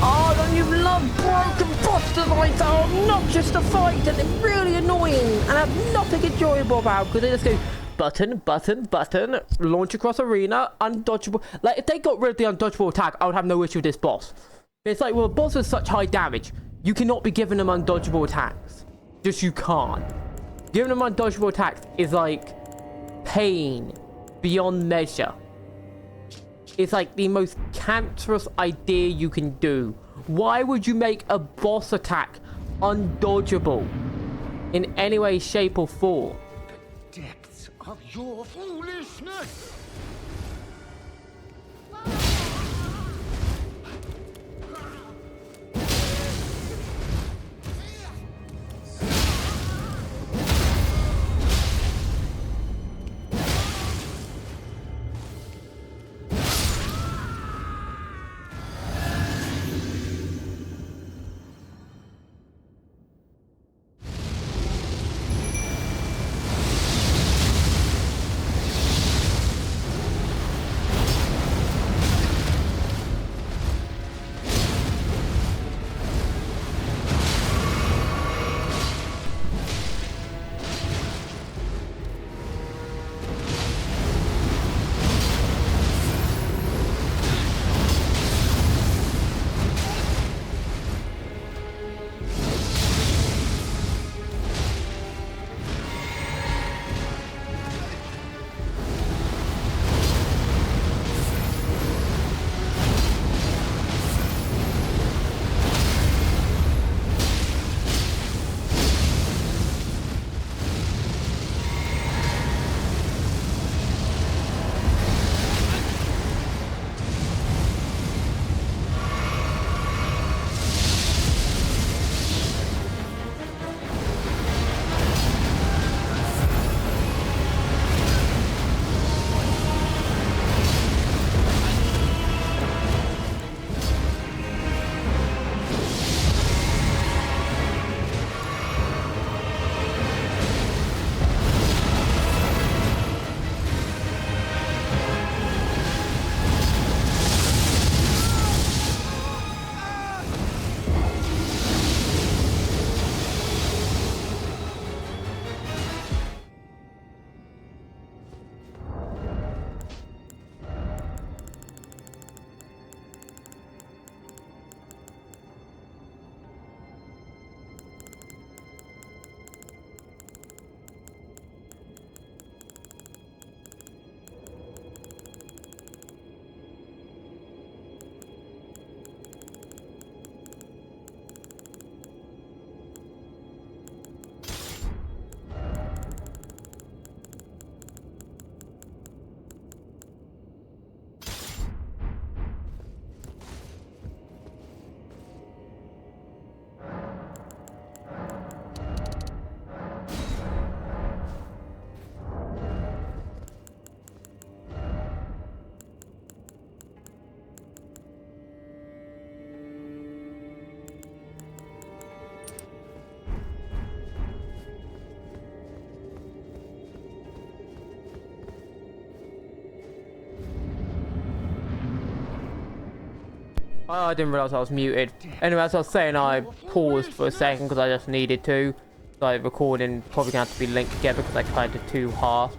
Oh, don't you love broken boss designs that are obnoxious to fight and they're really annoying and have nothing enjoyable about because they just go button, button, button, launch across arena, undodgeable. Like, if they got rid of the undodgeable attack, I would have no issue with this boss. It's like, well, a boss with such high damage, you cannot be giving them undodgeable attacks. Just you can't. Giving them undodgeable attacks is like pain beyond measure. It's like the most cancerous idea you can do. Why would you make a boss attack undodgeable in any way, shape, or form? The depths of your foolishness! Oh, I didn't realize I was muted. Anyway, as I was saying, I paused for a second because I just needed to. So recording probably going to have to be linked together because I tried to two halves.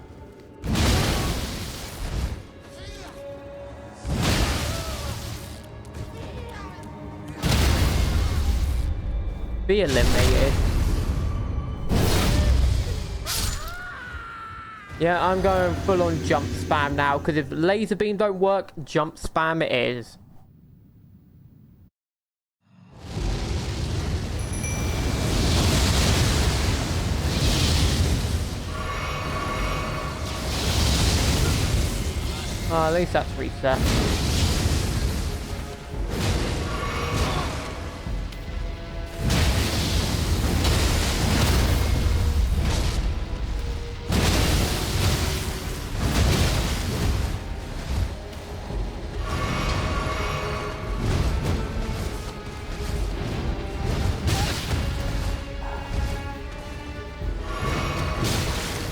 Be eliminated. Yeah, I'm going full on jump spam now because if laser beam don't work, jump spam it is. Oh, at least that's reset.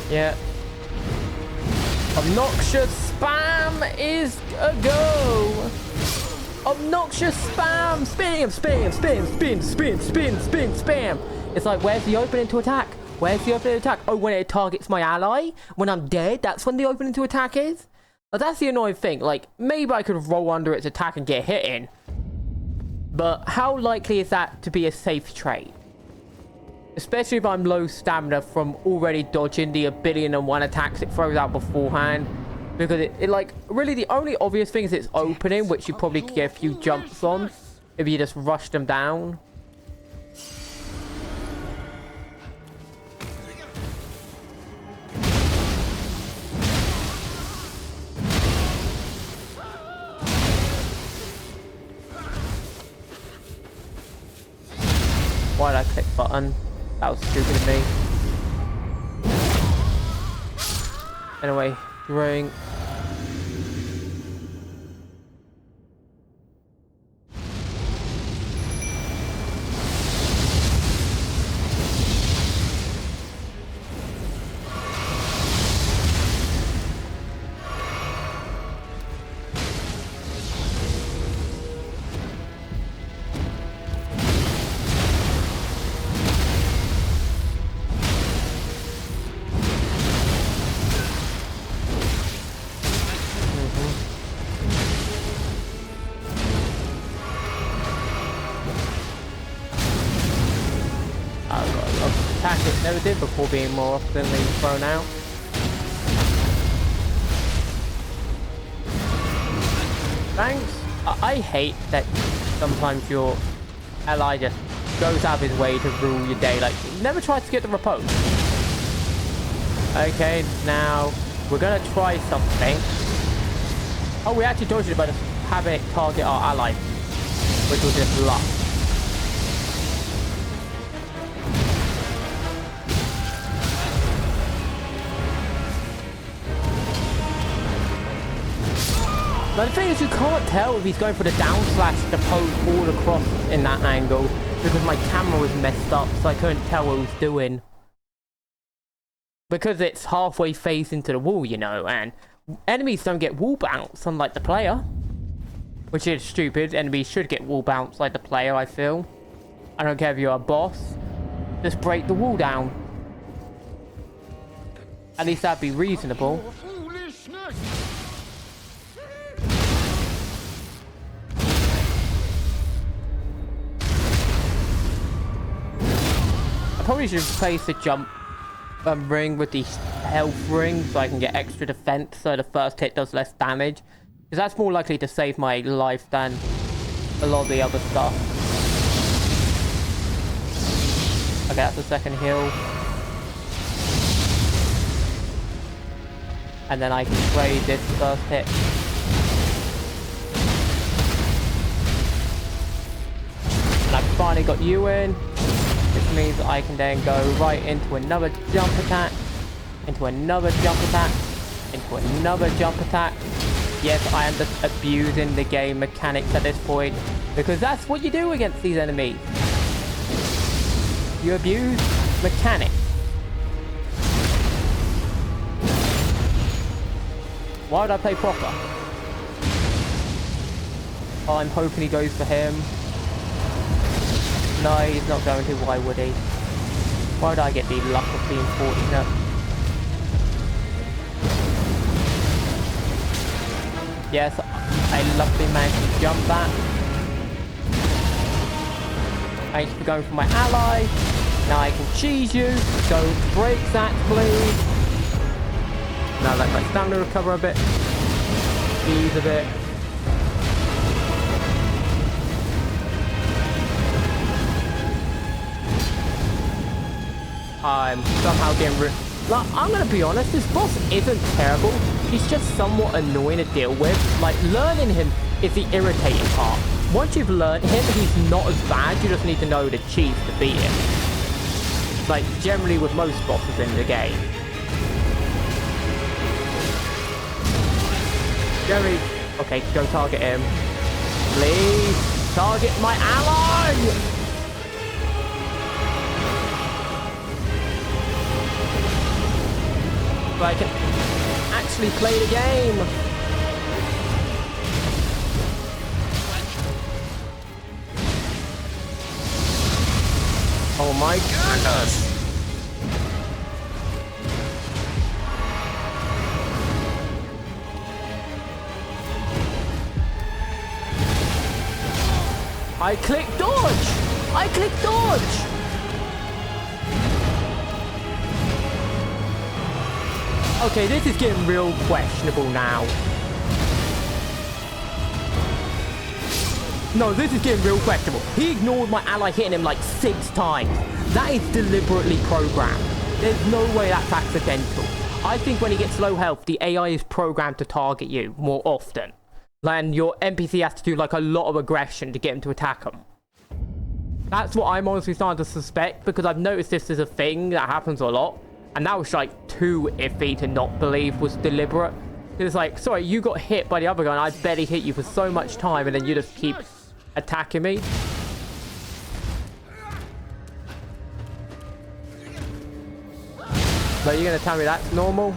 Yeah. Obnoxious spam is a go. Obnoxious spam. Spam, spam, spam, spin, spin, spin, spin, spam. It's like, where's the opening to attack? Where's the opening to attack? Oh, when it targets my ally? When I'm dead? That's when the opening to attack is? But that's the annoying thing. Like, maybe I could roll under its attack and get hit in. But how likely is that to be a safe trade? Especially if I'm low stamina from already dodging the 1,000,000,001 attacks it throws out beforehand. Because it like, really the only obvious thing is its opening, which you probably could get a few jumps on if you just rush them down. Why did I click button? That was stupid of me. Anyway, drink. It never did before being more often thrown out. Thanks. I hate that sometimes your ally just goes out of his way to rule your day. Like, never tried to get the repose. Okay, now we're gonna try something. Oh, we actually dodged it by just having it target our ally, which was just luck. But the thing is, you can't tell if he's going for the down slash to pose all across in that angle because my camera was messed up, so I couldn't tell what it was doing. Because it's halfway face into the wall, you know, and enemies don't get wall bounce, unlike the player. Which is stupid. Enemies should get wall bounce like the player, I feel. I don't care if you're a boss. Just break the wall down. At least that'd be reasonable. Probably should replace the jump ring with the health ring so I can get extra defense so the first hit does less damage, because that's more likely to save my life than a lot of the other stuff. Okay, that's the second heal, and then I can trade this first hit. And I finally got you in. Which means I can then go right into another jump attack, into another jump attack, into another jump attack. Yes, I am just abusing the game mechanics at this point, because that's what you do against these enemies. You abuse mechanics. Why would I play proper? I'm hoping he goes for him. No, he's not going to. Why would he? Why would I get the luck of being fortunate? Yes, I luckily managed to jump that. Thanks for going for my ally. Now I can cheese you. Don't break that, please. Now let my stamina recover a bit. Ease a bit. I'm somehow getting rid. Like, I'm gonna be honest, this boss isn't terrible. He's just somewhat annoying to deal with. Like, learning him is the irritating part. Once you've learned him, he's not as bad. You just need to know the cheese to beat him. Like, generally with most bosses in the game. Jerry. Okay, go target him. Please. Target my ally! So I can actually play the game. Oh my goodness. I clicked dodge. I clicked dodge. Okay, this is getting real questionable now. No, this is getting real questionable. He ignored my ally hitting him like 6 times. That is deliberately programmed. There's no way that's accidental. I think when he gets low health, the AI is programmed to target you more often. And your NPC has to do like a lot of aggression to get him to attack him. That's what I'm honestly starting to suspect, because I've noticed this is a thing that happens a lot. And that was like too iffy to not believe was deliberate. It's like, sorry, you got hit by the other guy and I barely hit you for so much time and then you just keep attacking me. So you're gonna tell me that's normal?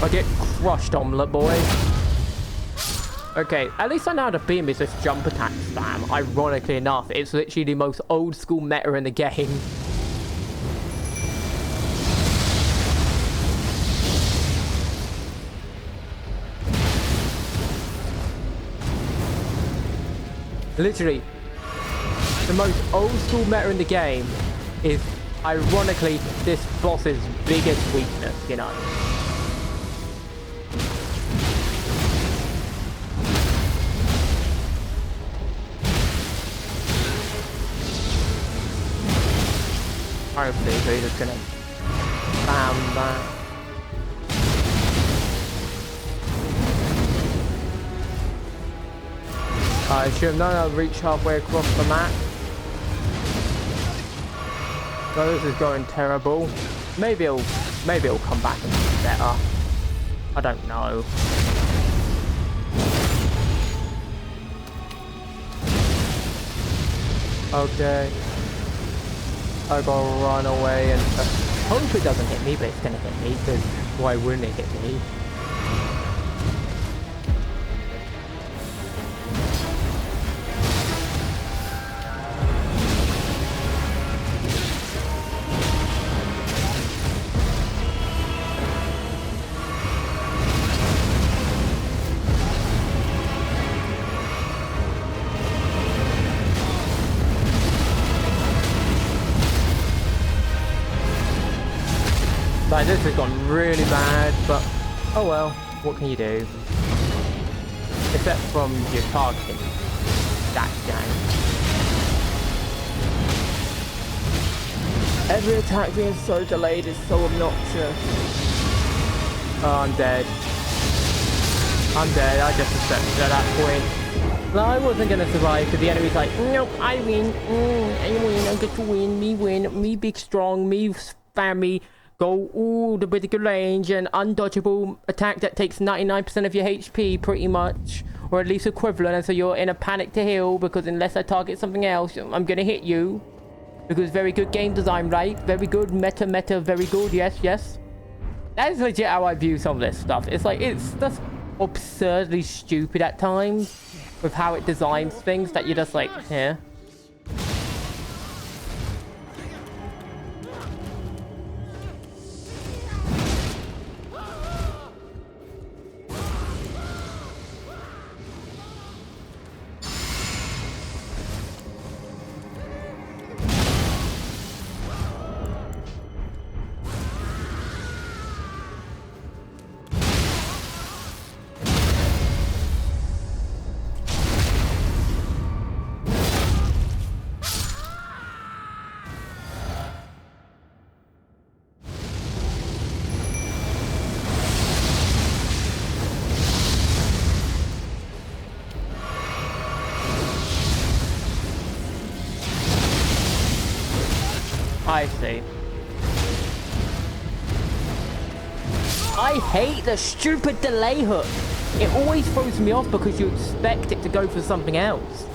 I get crushed, omelette boy. Okay, at least I know how to beat him with this jump attack spam. Ironically enough, it's literally the most old school meta in the game. Literally, the most old school meta in the game is, ironically, this boss's biggest weakness, you know? Hopefully, so he's just gonna spam that. I should have known I'll reach halfway across the map. So this is going terrible. Maybe it'll come back and be better. I don't know. Okay. I gotta run away and hope it doesn't hit me, but it's gonna hit me, because why wouldn't it hit me? Like, this has gone really bad, but oh well, what can you do? Except from your targeting. That's down. Every attack being so delayed is so obnoxious. Oh, I'm dead. I'm dead, I just accepted at that point. Well, I wasn't gonna survive because the enemy's like, nope, I win. I win, I get to win, me big strong, me spammy. Go all the vertical range and undodgeable attack that takes 99% of your HP pretty much, or at least equivalent, and so you're in a panic to heal because unless I target something else I'm gonna hit you. Because very good game design, right? Very good, meta, very good, yes. That is legit how I view some of this stuff. It's like, it's just absurdly stupid at times with how it designs things that you're just like, yeah. I see. I hate the stupid delay hook. It always throws me off because you expect it to go for something else.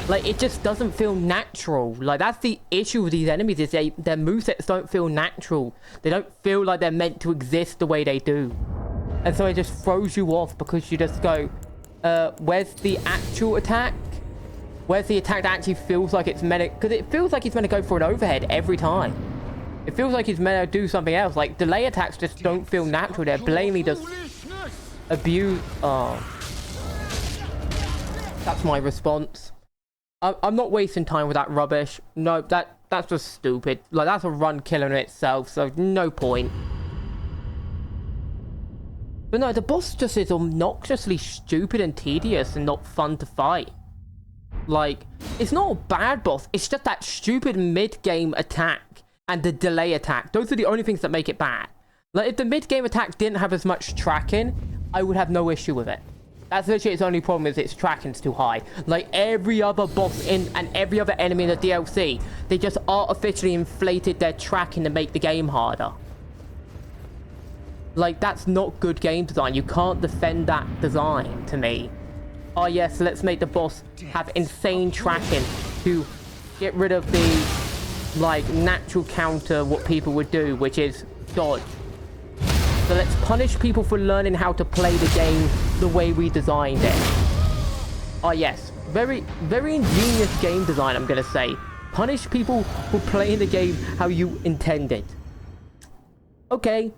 Like, it just doesn't feel natural. Like, that's the issue with these enemies, is their movesets don't feel natural. They don't feel like they're meant to exist the way they do. And so it just throws you off because you just go, where's the actual attack? Where's the attack that actually feels like it's meant to... Because it feels like he's meant to go for an overhead every time. It feels like he's meant to do something else. Like, delay attacks just don't feel natural. They're blatantly just abuse... Oh. That's my response. I'm not wasting time with that rubbish. No, that's just stupid. Like, that's a run killer in itself, so no point. But no, the boss just is obnoxiously stupid and tedious and not fun to fight. Like, it's not a bad boss, it's just that stupid mid-game attack and the delay attack. Those are the only things that make it bad. Like, if the mid-game attack didn't have as much tracking, I would have no issue with it. That's literally its only problem, is its tracking's too high. Like, every other boss in and every other enemy in the DLC, they just artificially inflated their tracking to make the game harder. Like, that's not good game design. You can't defend that design to me. Oh yes, let's make the boss have insane tracking to get rid of the, like, natural counter what people would do, which is dodge. So let's punish people for learning how to play the game the way we designed it. Oh yes, very ingenious game design, I'm gonna say. Punish people for playing the game how you intended. Okay.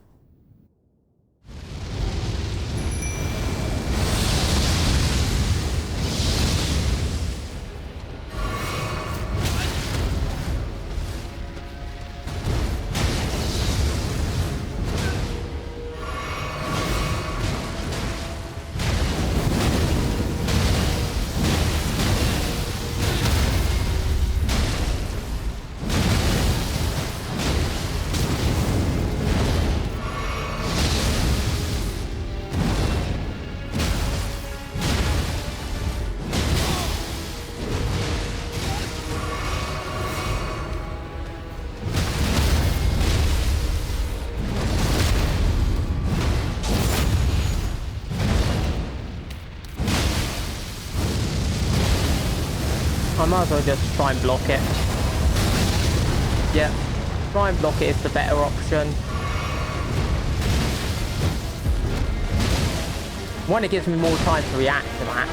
I might as well just try and block it. Yeah, try and block it is the better option. One, it gives me more time to react to that.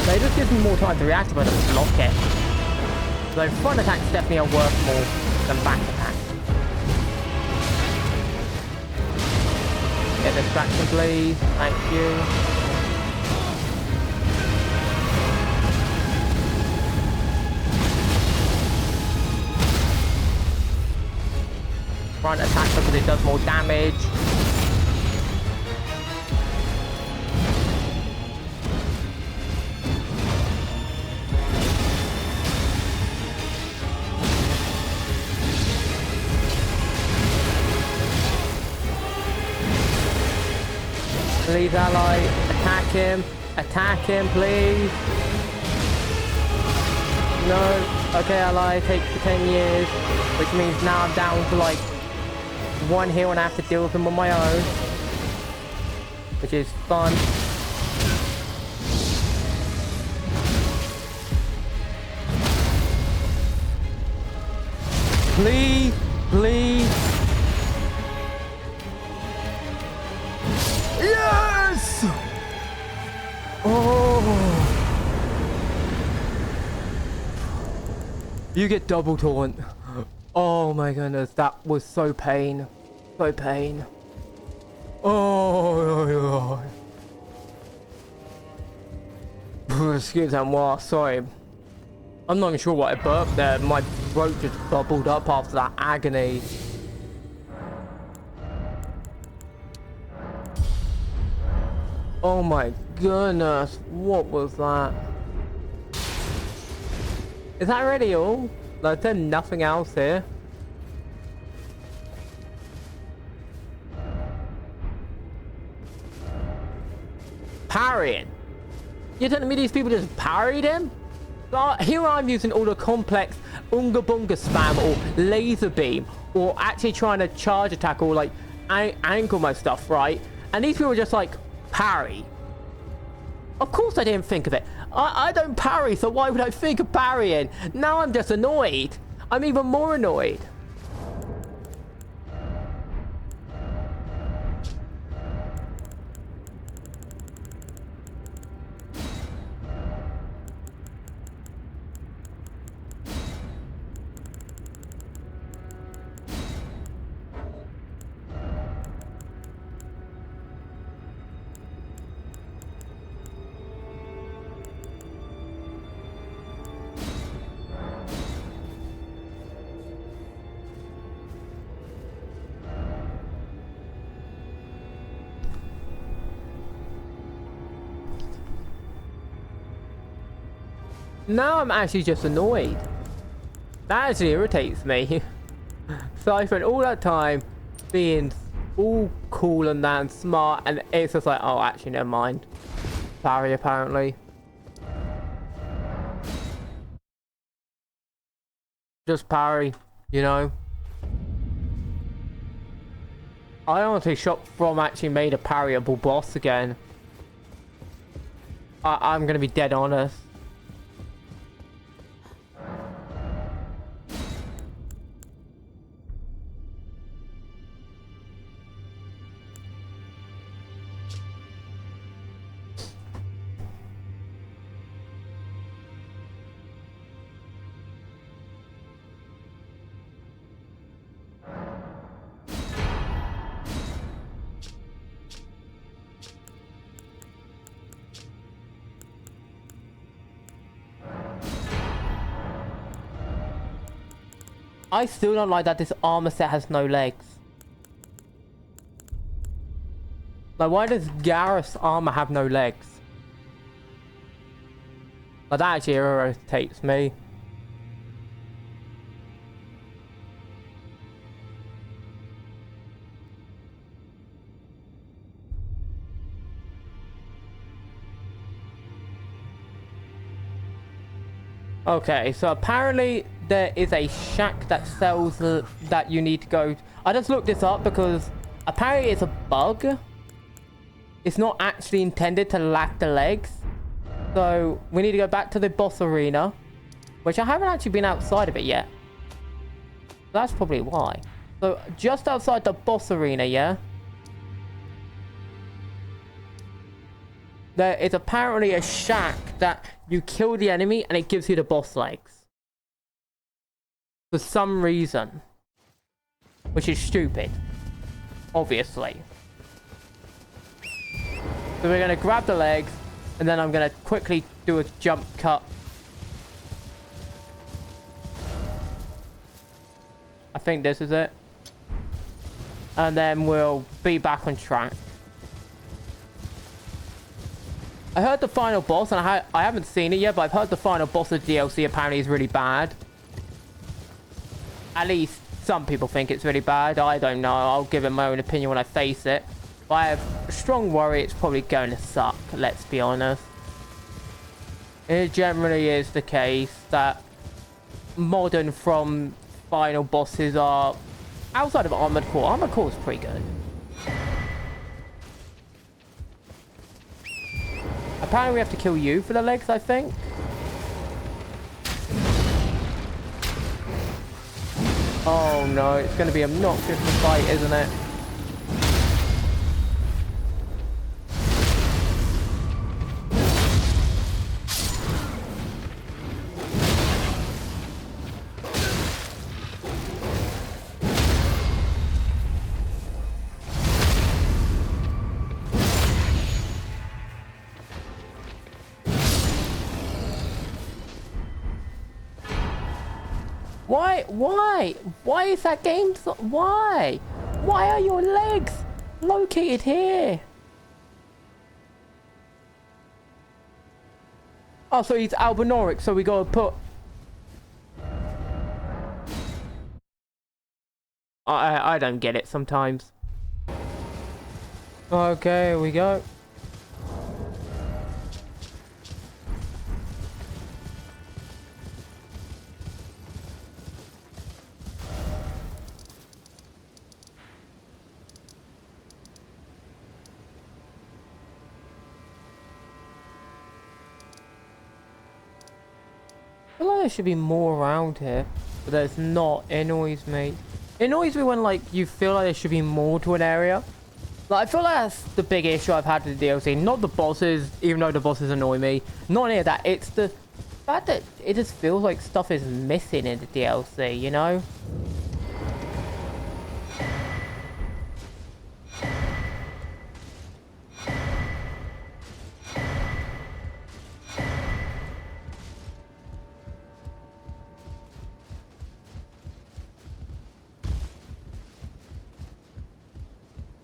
So it just gives me more time to react if I just block it. So front attacks definitely are worth more than back attacks. Get distraction, please. Thank you. Front attack because it does more damage. Please, ally, attack him. Attack him, please. No. Okay, ally, take the 10 years. Which means now I'm down to like one heal and I have to deal with him on my own. Which is fun. Please, please. Yes! Oh. You get double taunt. Oh my goodness, that was so pain. So pain. Oh, excuse me, sorry. I'm not even sure what I burped there. My throat just bubbled up after that agony. Oh my goodness, what was that? Is that really all? Like, there's nothing else here? Parrying? You're telling me these people just parried him? Here I'm using all the complex Unga Bunga spam or laser beam or actually trying to charge attack or like angle my stuff, right? And these people are just like parry. Of course I didn't think of it. I don't parry, so why would I think of parrying? Now I'm just annoyed. I'm even more annoyed. Now I'm actually just annoyed. That actually irritates me. So I spent all that time being all cool and that and smart, and it's just like, oh, actually, never mind. Parry, apparently. Just parry, you know? I honestly shocked From actually made a parryable boss again. I'm gonna be dead honest. I still don't like that this armor set has no legs. Like, why does Gareth's armor have no legs? Like, that actually irritates me. Okay, so apparently there is a shack that sells that you need to go. I just looked this up because apparently it's a bug. It's not actually intended to lack the legs. So we need to go back to the boss arena, which I haven't actually been outside of it yet. That's probably why. So just outside the boss arena, yeah? There is apparently a shack that you kill the enemy and it gives you the boss legs. For some reason. Which is stupid. Obviously. So we're going to grab the legs. And then I'm going to quickly do a jump cut. I think this is it. And then we'll be back on track. I heard the final boss, and I haven't seen it yet, but I've heard the final boss of DLC apparently is really bad. At least some people think it's really bad. I don't know. I'll give it my own opinion when I face it. But I have a strong worry it's probably going to suck, let's be honest. It generally is the case that modern From final bosses are outside of Armored Core. Armored Core is pretty good. Apparently we have to kill you for the legs, I think. Oh no, it's going to be obnoxious to fight, isn't it? Why? Why? Why is that game so... Why? Why are your legs located here? Oh, so he's albinoric, so we gotta put... I don't get it sometimes. Okay, here we go. I feel like there should be more around here, but there's not. It annoys me. It annoys me when, like, you feel like there should be more to an area. Like, I feel like that's the big issue I've had with the DLC. Not the bosses, even though the bosses annoy me. Not any of that. It's the fact that it just feels like stuff is missing in the DLC, you know?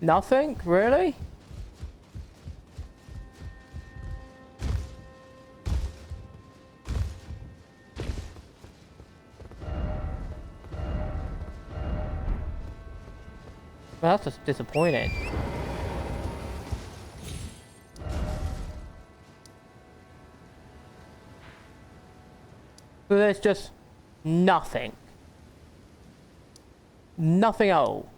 Nothing? Really? Well, that's just disappointing. So there's just nothing. Nothing at all.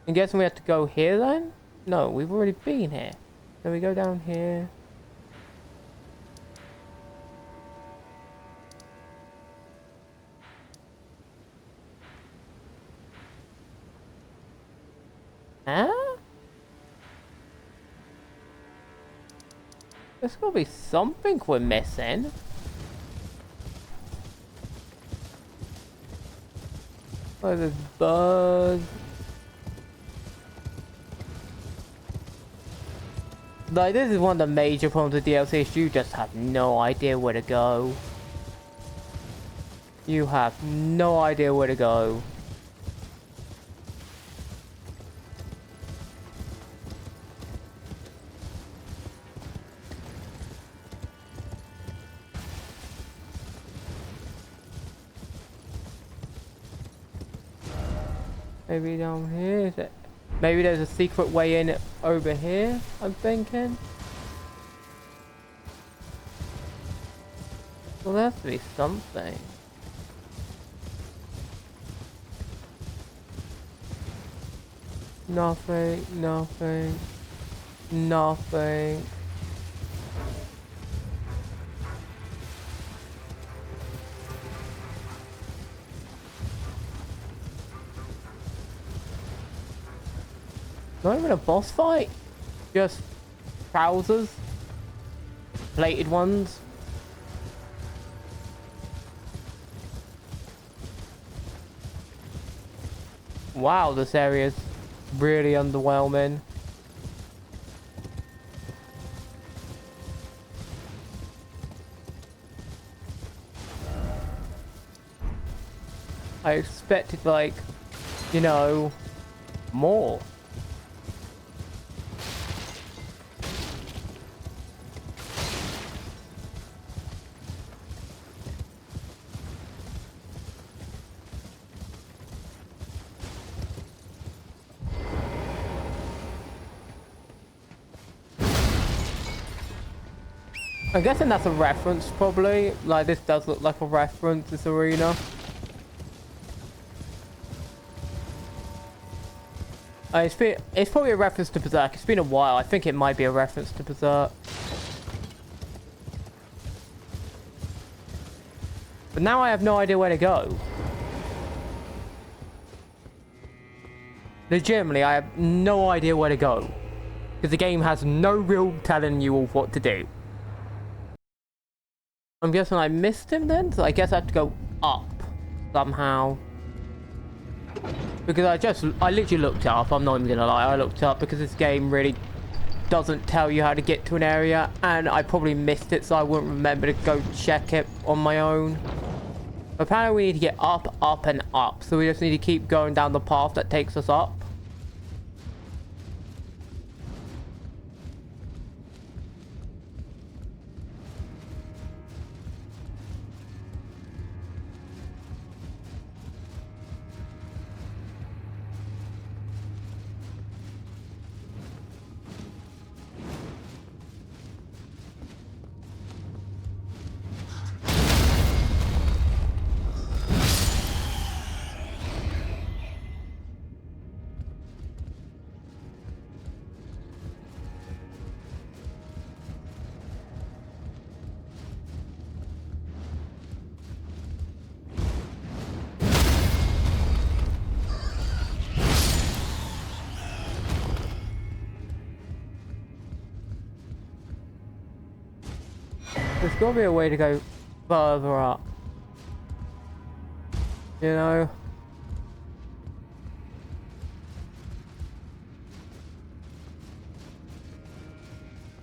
I'm guessing we have to go here then? No, we've already been here. Then we go down here. Huh? There's gotta be something we're missing. Oh, there's birds. Like, this is one of the major problems with DLC is you just have no idea where to go. You have no idea where to go. Maybe down here, is it? Maybe there's a secret way in over here, I'm thinking. Well, there has to be something. Nothing, nothing, nothing. Not even a boss fight. Just trousers. Plated ones. Wow, this area's really underwhelming. I expected, like, you know, more. I'm guessing that's a reference, probably. Like, this does look like a reference, this arena. It's probably a reference to Berserk. It's been a while. I think it might be a reference to Berserk. But now I have no idea where to go. Legitimately, I have no idea where to go. Because the game has no real telling you of what to do. I'm guessing I missed him then, so I guess I have to go up somehow. Because I literally looked it up, I'm not even gonna lie, I looked it up because this game really doesn't tell you how to get to an area, and I probably missed it, so I wouldn't remember to go check it on my own. Apparently we need to get up, up, and up, so we just need to keep going down the path that takes us up. There's got to be a way to go further up. You know?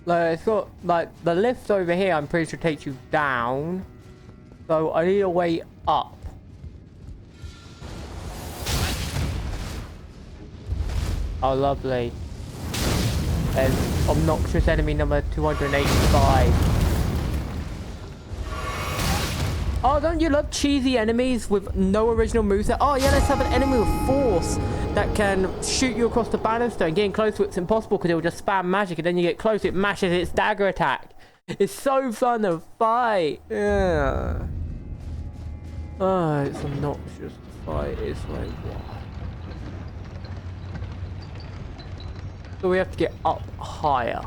Like, it's got, like, the lift over here, I'm pretty sure takes you down. So, I need a way up. Oh, lovely. There's obnoxious enemy number 285. Oh, don't you love cheesy enemies with no original moveset? Oh yeah, let's have an enemy with force that can shoot you across the banister, and getting close to it's impossible because it will just spam magic, and then you get close, it mashes its dagger attack. It's so fun to fight. Yeah. Oh, it's obnoxious to fight. It's like, what? So we have to get up higher.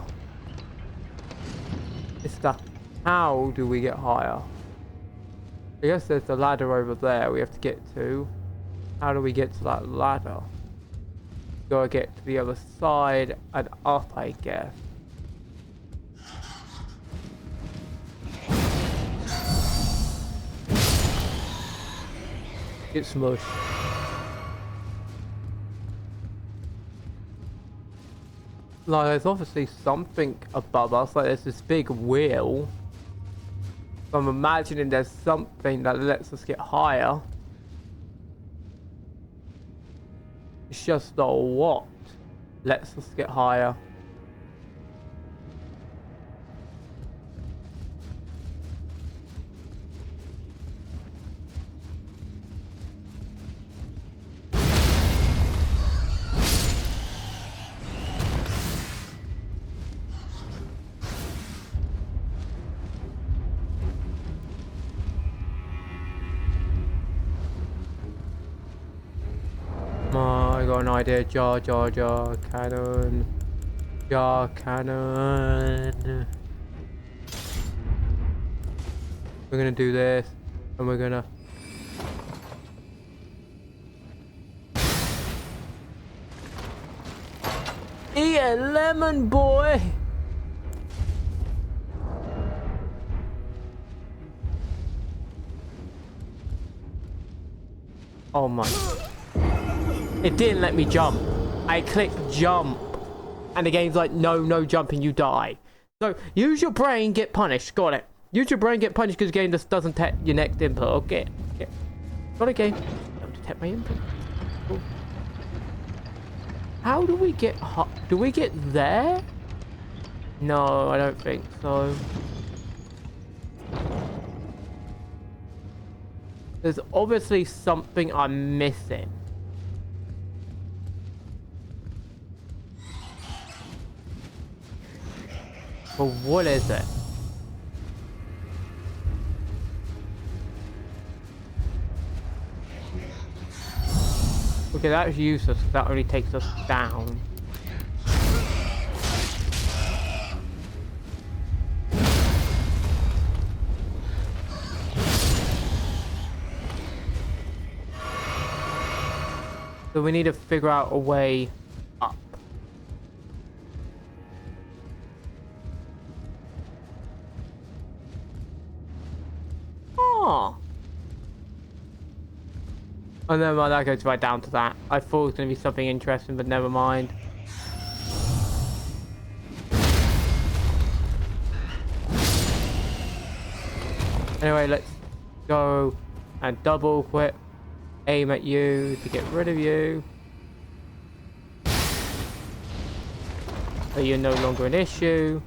It's the how do we get higher? I guess there's the ladder over there we have to get to. How do we get to that ladder? Gotta get to the other side and up, I guess. Get smushed. Like, there's obviously something above us, like there's this big wheel. So I'm imagining there's something that lets us get higher. It's just the what lets us get higher. I got an idea. Jar cannon. Jar cannon. We're gonna do this, and we're gonna eat a lemon, boy. Oh my. It didn't let me jump. I clicked jump. And the game's like, no jumping, you die. So, use your brain, get punished. Got it. Use your brain, get punished, because the game just doesn't detect your next input. Okay. Got it, game. Don't detect my input. Cool. How do we get... Do we get there? No, I don't think so. There's obviously something I'm missing. But what is it? Okay, that's useless. That only takes us down. So we need to figure out a way up. Oh. Oh, never mind, that goes right down to that. I thought it was going to be something interesting, but never mind. Anyway, let's go and double quit. Aim at you to get rid of you. So you're no longer an issue.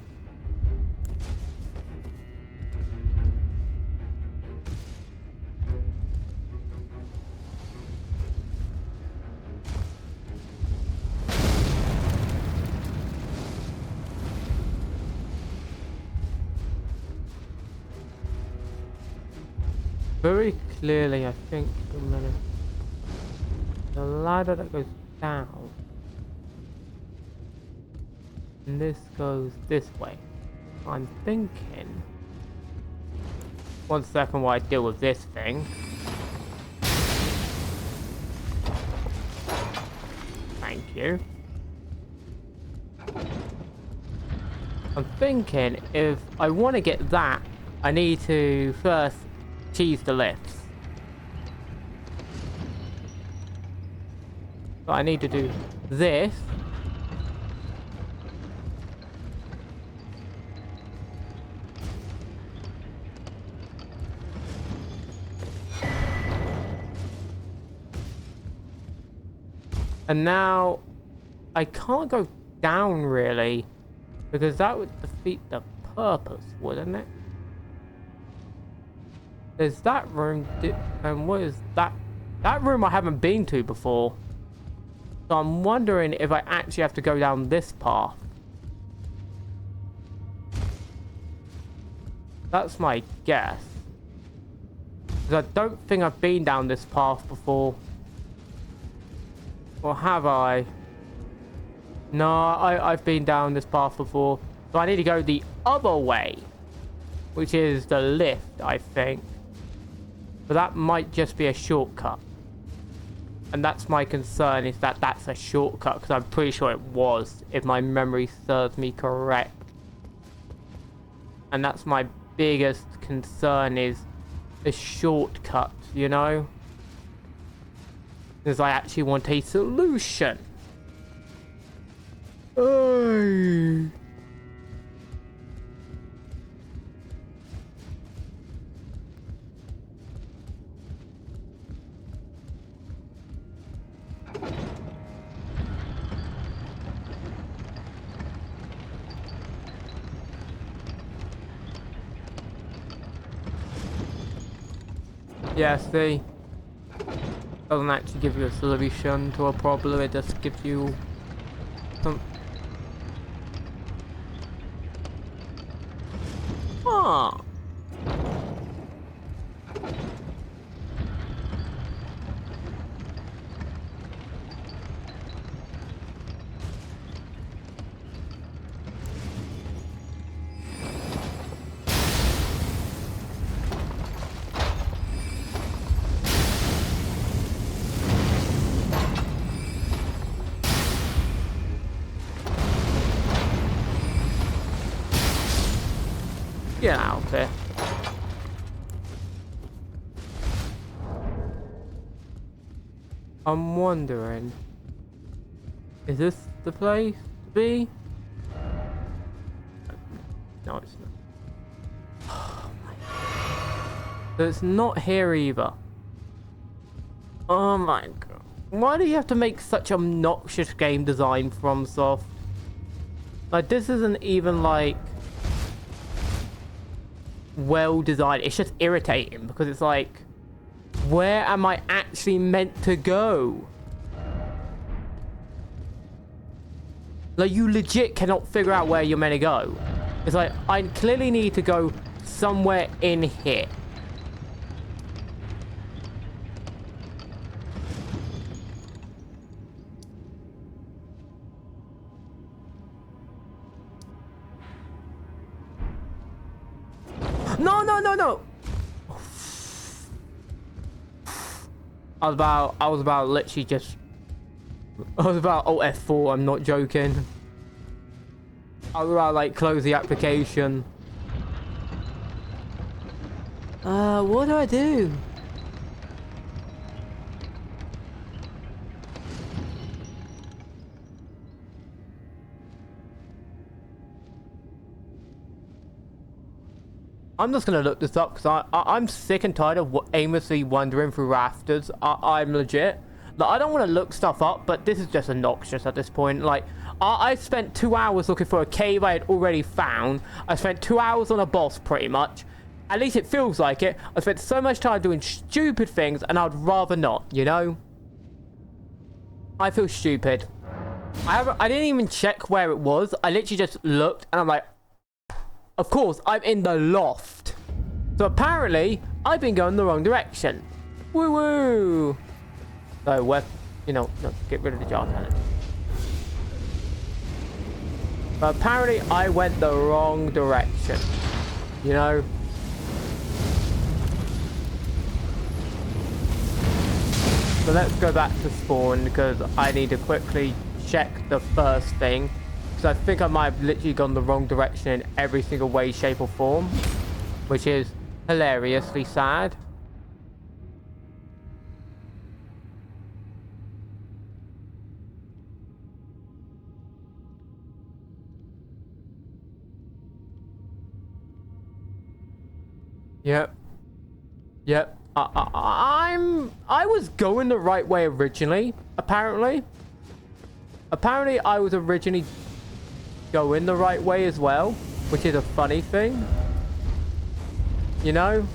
Very clearly, I think, the ladder that goes down, and this goes this way. I'm thinking. 1 second while I deal with this thing. Thank you. I'm thinking if I want to get that, I need to first cheese the lifts. So I need to do this. And now I can't go down really, because that would defeat the purpose, wouldn't it? There's that room, and what is that? That room I haven't been to before. So I'm wondering if I actually have to go down this path. That's my guess. Because I don't think I've been down this path before. Or have I? No, I've been down this path before. So I need to go the other way. Which is the lift, I think. But that might just be a shortcut. And that's my concern, is that that's a shortcut. Because I'm pretty sure it was, if my memory serves me correct. And that's my biggest concern, is a shortcut, you know? Because I actually want a solution. Oy. Yeah, see? Doesn't actually give you a solution to a problem, it just gives you some... Huh. Get out of here. I'm wondering, is this the place to be? No, it's not. Oh my God. So it's not here either. Oh my God. Why do you have to make such obnoxious game design from Soft? Like, this isn't even like well designed. It's just irritating because it's like, where am I actually meant to go? Like, you legit cannot figure out where you're meant to go. It's like, I clearly need to go somewhere in here. No, no, no, no. I was about literally just I was about F4, I'm not joking. I was about like close the application. What do I do? I'm just gonna look this up because I'm sick and tired of aimlessly wandering through rafters. I'm legit. Like, I don't want to look stuff up, but this is just obnoxious at this point. Like, I spent 2 hours looking for a cave I had already found. I spent 2 hours on a boss, pretty much. At least it feels like it. I spent so much time doing stupid things, and I'd rather not, you know? I feel stupid. I didn't even check where it was. I literally just looked, and I'm like, of course, I'm in the loft. So apparently, I've been going the wrong direction. Woo woo! So we're, you know, no, get rid of the jar cannon. But apparently, I went the wrong direction. You know? So let's go back to spawn because I need to quickly check the first thing. Because I think I might have literally gone the wrong direction in every single way, shape, or form. Which is hilariously sad. Yep. Yep. I was going the right way originally, apparently. Apparently, I was originally going the right way as well, which is a funny thing. You know?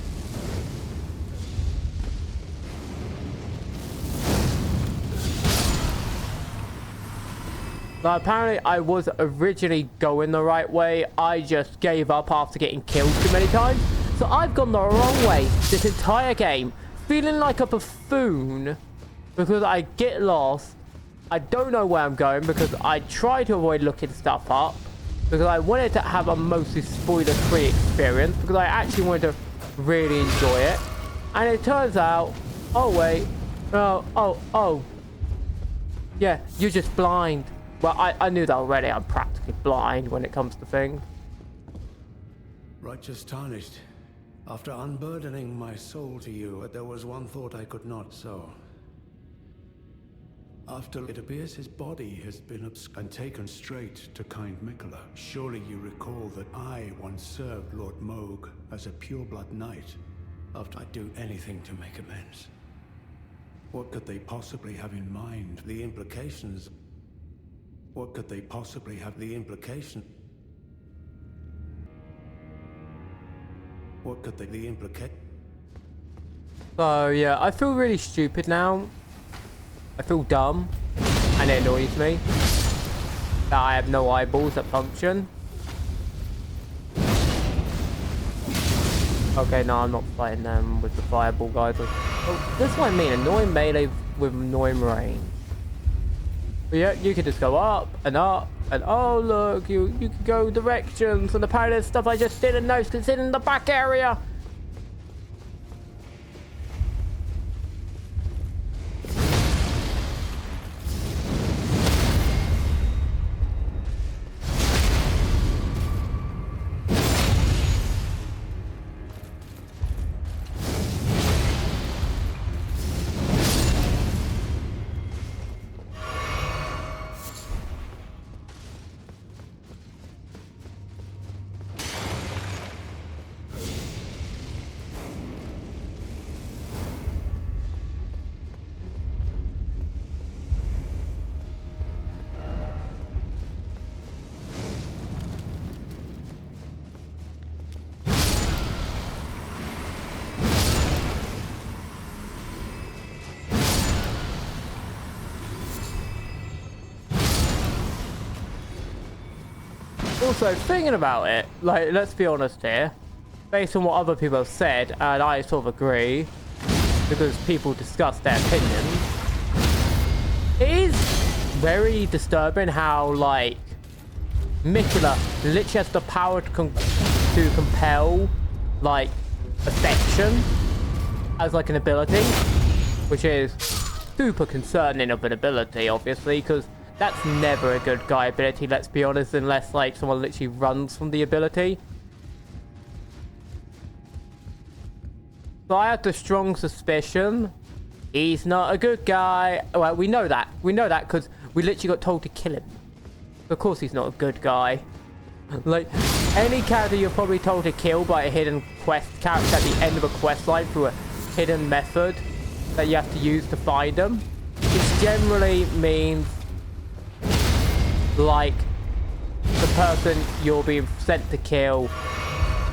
Now, apparently, I was originally going the right way. I just gave up after getting killed too many times. So I've gone the wrong way this entire game, feeling like a buffoon because I get lost. I don't know where I'm going because I try to avoid looking stuff up because I wanted to have a mostly spoiler-free experience because I actually wanted to really enjoy it. And it turns out, oh wait, oh, yeah, you're just blind. Well, I knew that already. I'm practically blind when it comes to things. Righteous tarnished. After unburdening my soul to you, there was one thought I could not sow. After it appears his body has been and taken straight to kind Mikola. Surely you recall that I once served Lord Moog as a pureblood knight. After I'd do anything to make amends. What could they possibly have in mind? The implications. What could they possibly have the implication? What could they the implicate? So yeah, I feel really stupid now. I feel dumb, and it annoys me that I have no eyeballs that function. Okay, no, I'm not fighting them with the fireball guys. Oh, that's what I mean, annoying melee with annoying range. But yeah, you can just go up, and oh look, you can go directions, and apparently there's stuff I just didn't know because it's in the back area. Also, thinking about it, like, let's be honest here, based on what other people have said, and I sort of agree, because people discuss their opinions, it is very disturbing how, like, Mikola literally has the power to compel, like, affection as, like, an ability, which is super concerning of an ability, obviously, because that's never a good guy ability, let's be honest, unless like someone literally runs from the ability. So I have the strong suspicion he's not a good guy. Well, we know that. We know that because we literally got told to kill him. Of course he's not a good guy. Like, any character you're probably told to kill by a hidden quest character at the end of a quest line through a hidden method that you have to use to find them, it generally means like the person you're being sent to kill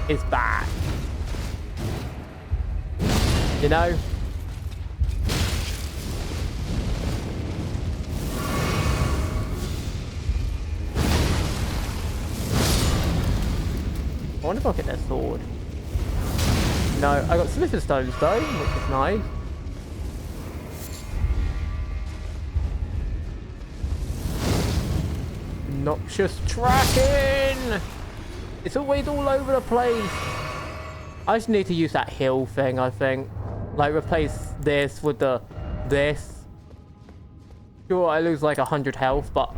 is bad. You know? I wonder if I'll get their sword. No, I got Smithers Stones though, which is nice. Noxious tracking! It's always all over the place. I just need to use that heal thing, I think. Like, replace this with this. Sure, I lose like 100 health, but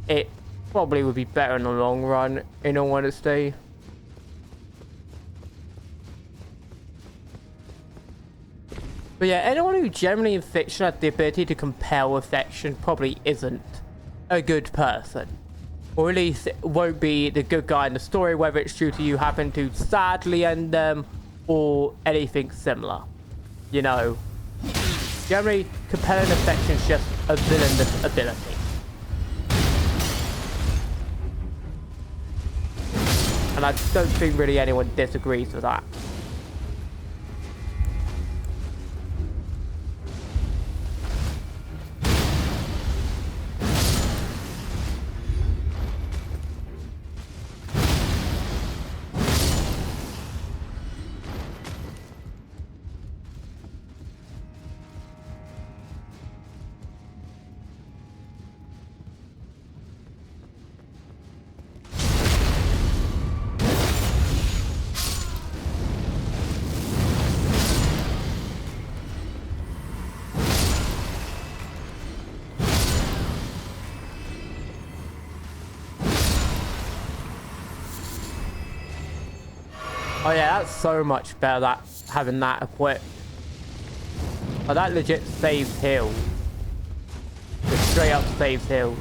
it probably would be better in the long run, in all honesty. But yeah, anyone who generally in fiction has the ability to compel affection probably isn't a good person. Or at least it won't be the good guy in the story, whether it's due to you happen to sadly end them or anything similar. You know, generally compelling affection is just a villainous ability. And I don't think really anyone disagrees with that. Oh yeah, that's so much better, that having that equipped. Oh, that legit saves heals. Just straight up saves heals.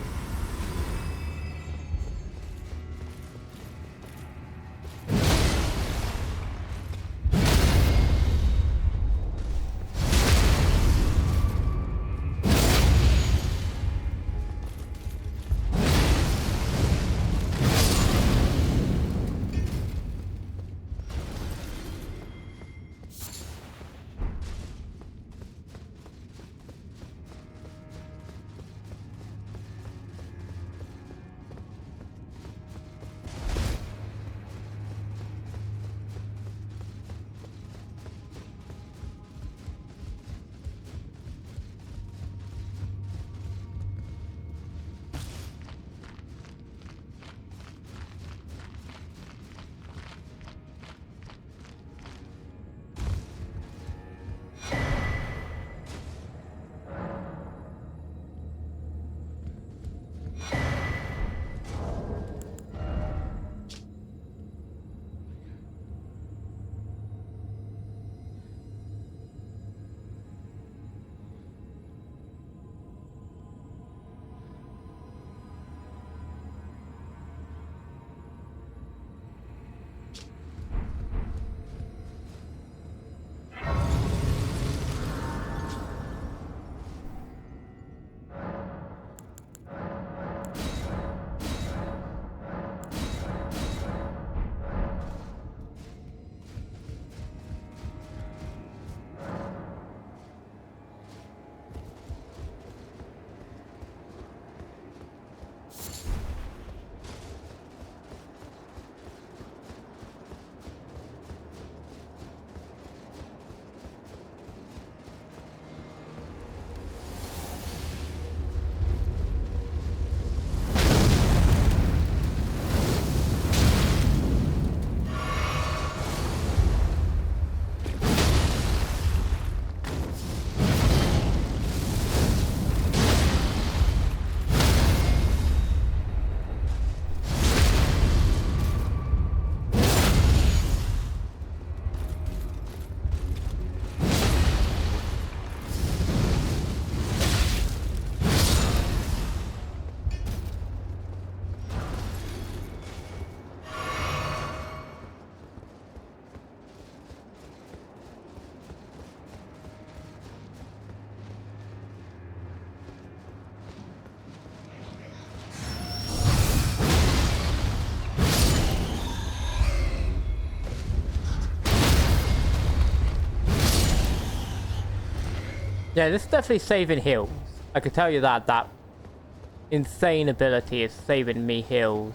Yeah, this is definitely saving heals. I can tell you that. That insane ability is saving me heals.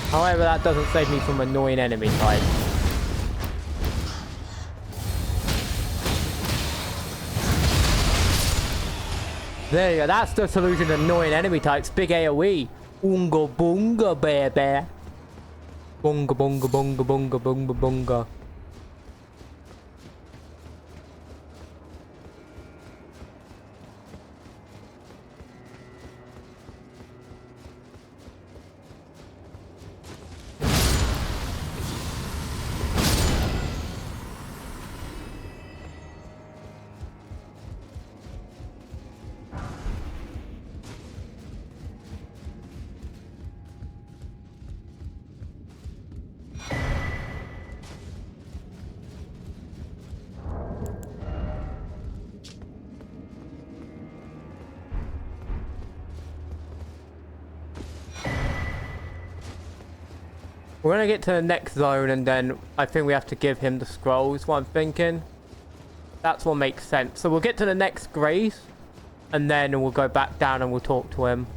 However, that doesn't save me from annoying enemy types. There you go, that's the solution to annoying enemy types. Big AoE. Oonga boonga baby. Boonga boonga boonga boonga boonga boonga. We're gonna get to the next zone and then I think we have to give him the scrolls, what I'm thinking. That's what makes sense. So we'll get to the next grace and then we'll go back down and we'll talk to him.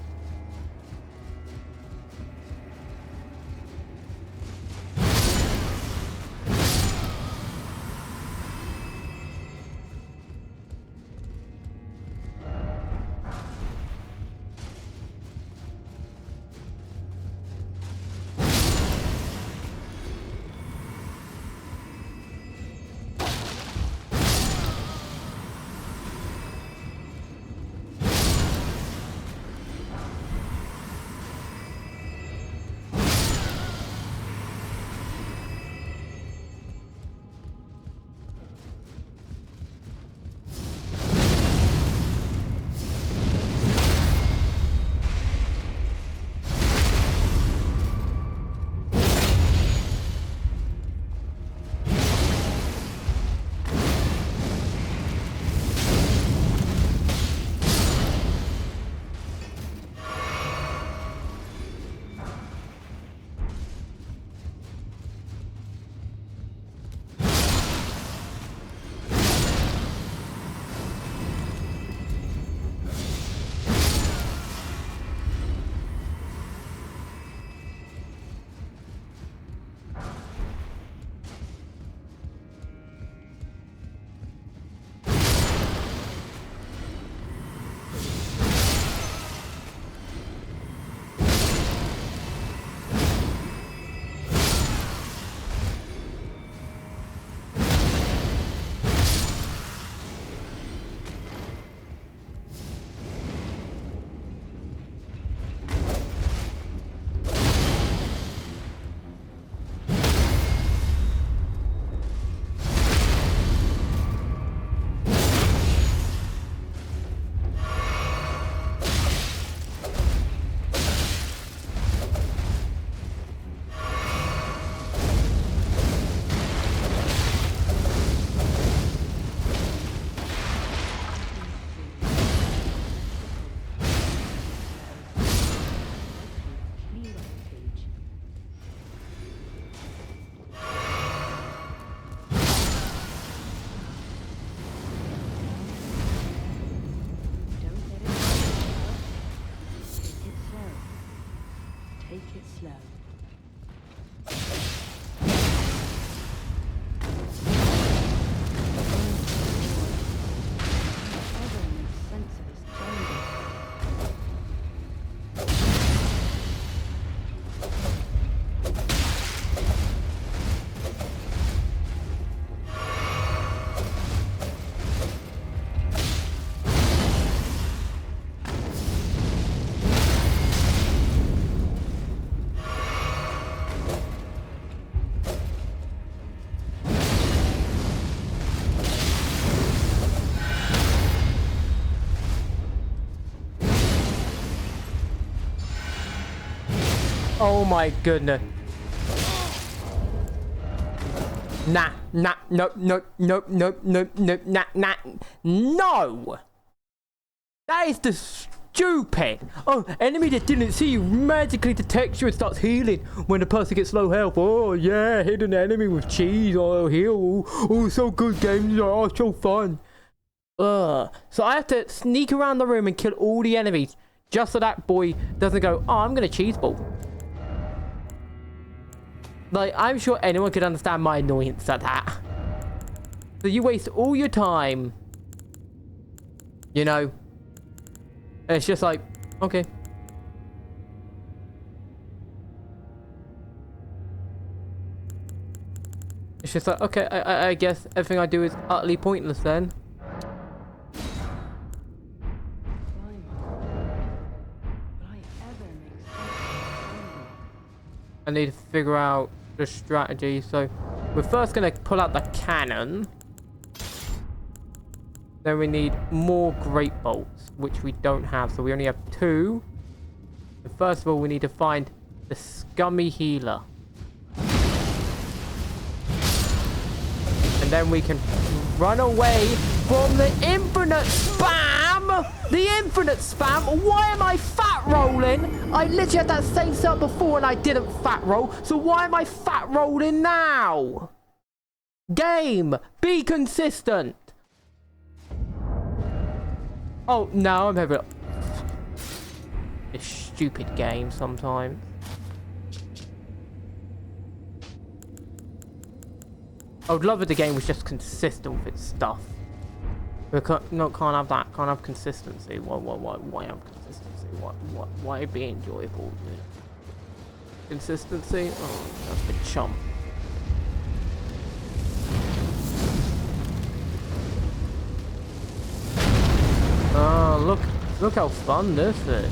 Oh my goodness. Nah, nah, nope, nope, nope, nope, nope, nope, nah, nah, no! That is the stupid. Oh, enemy that didn't see you magically detects you and starts healing when the person gets low health. Oh yeah, hit an enemy with cheese. Oh, heal. Oh, so good games. Oh, so fun. Ugh. So I have to sneak around the room and kill all the enemies just so that boy doesn't go, oh, I'm gonna cheese ball. Like, I'm sure anyone could understand my annoyance at that. So you waste all your time, you know, and it's just like, okay. It's just like, okay, I guess everything I do is utterly pointless then. I need to figure out the strategy. So we're first going to pull out the cannon. Then we need more great bolts, which we don't have. So we only have 2. And first of all, we need to find the scummy healer. And then we can run away from the infinite spam! The infinite spam! Why am I fat rolling? I literally had that same setup before and I didn't fat roll. So why am I fat rolling now? Game! Be consistent! Oh, no, I'm having this stupid game sometimes. I would love if the game was just consistent with its stuff. We can't have that. Can't have consistency. Why have consistency? Why be enjoyable? Consistency? Oh, that's the chump. Oh, look how fun this is.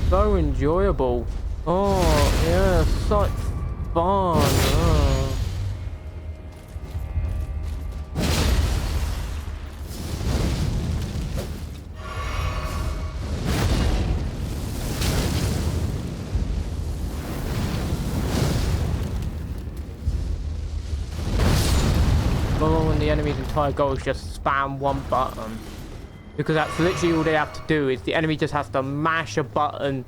So enjoyable. Oh, yeah, such fun. Oh. When the enemy's entire goal is just spam one button, because that's literally all they have to do. Is the enemy just has to mash a button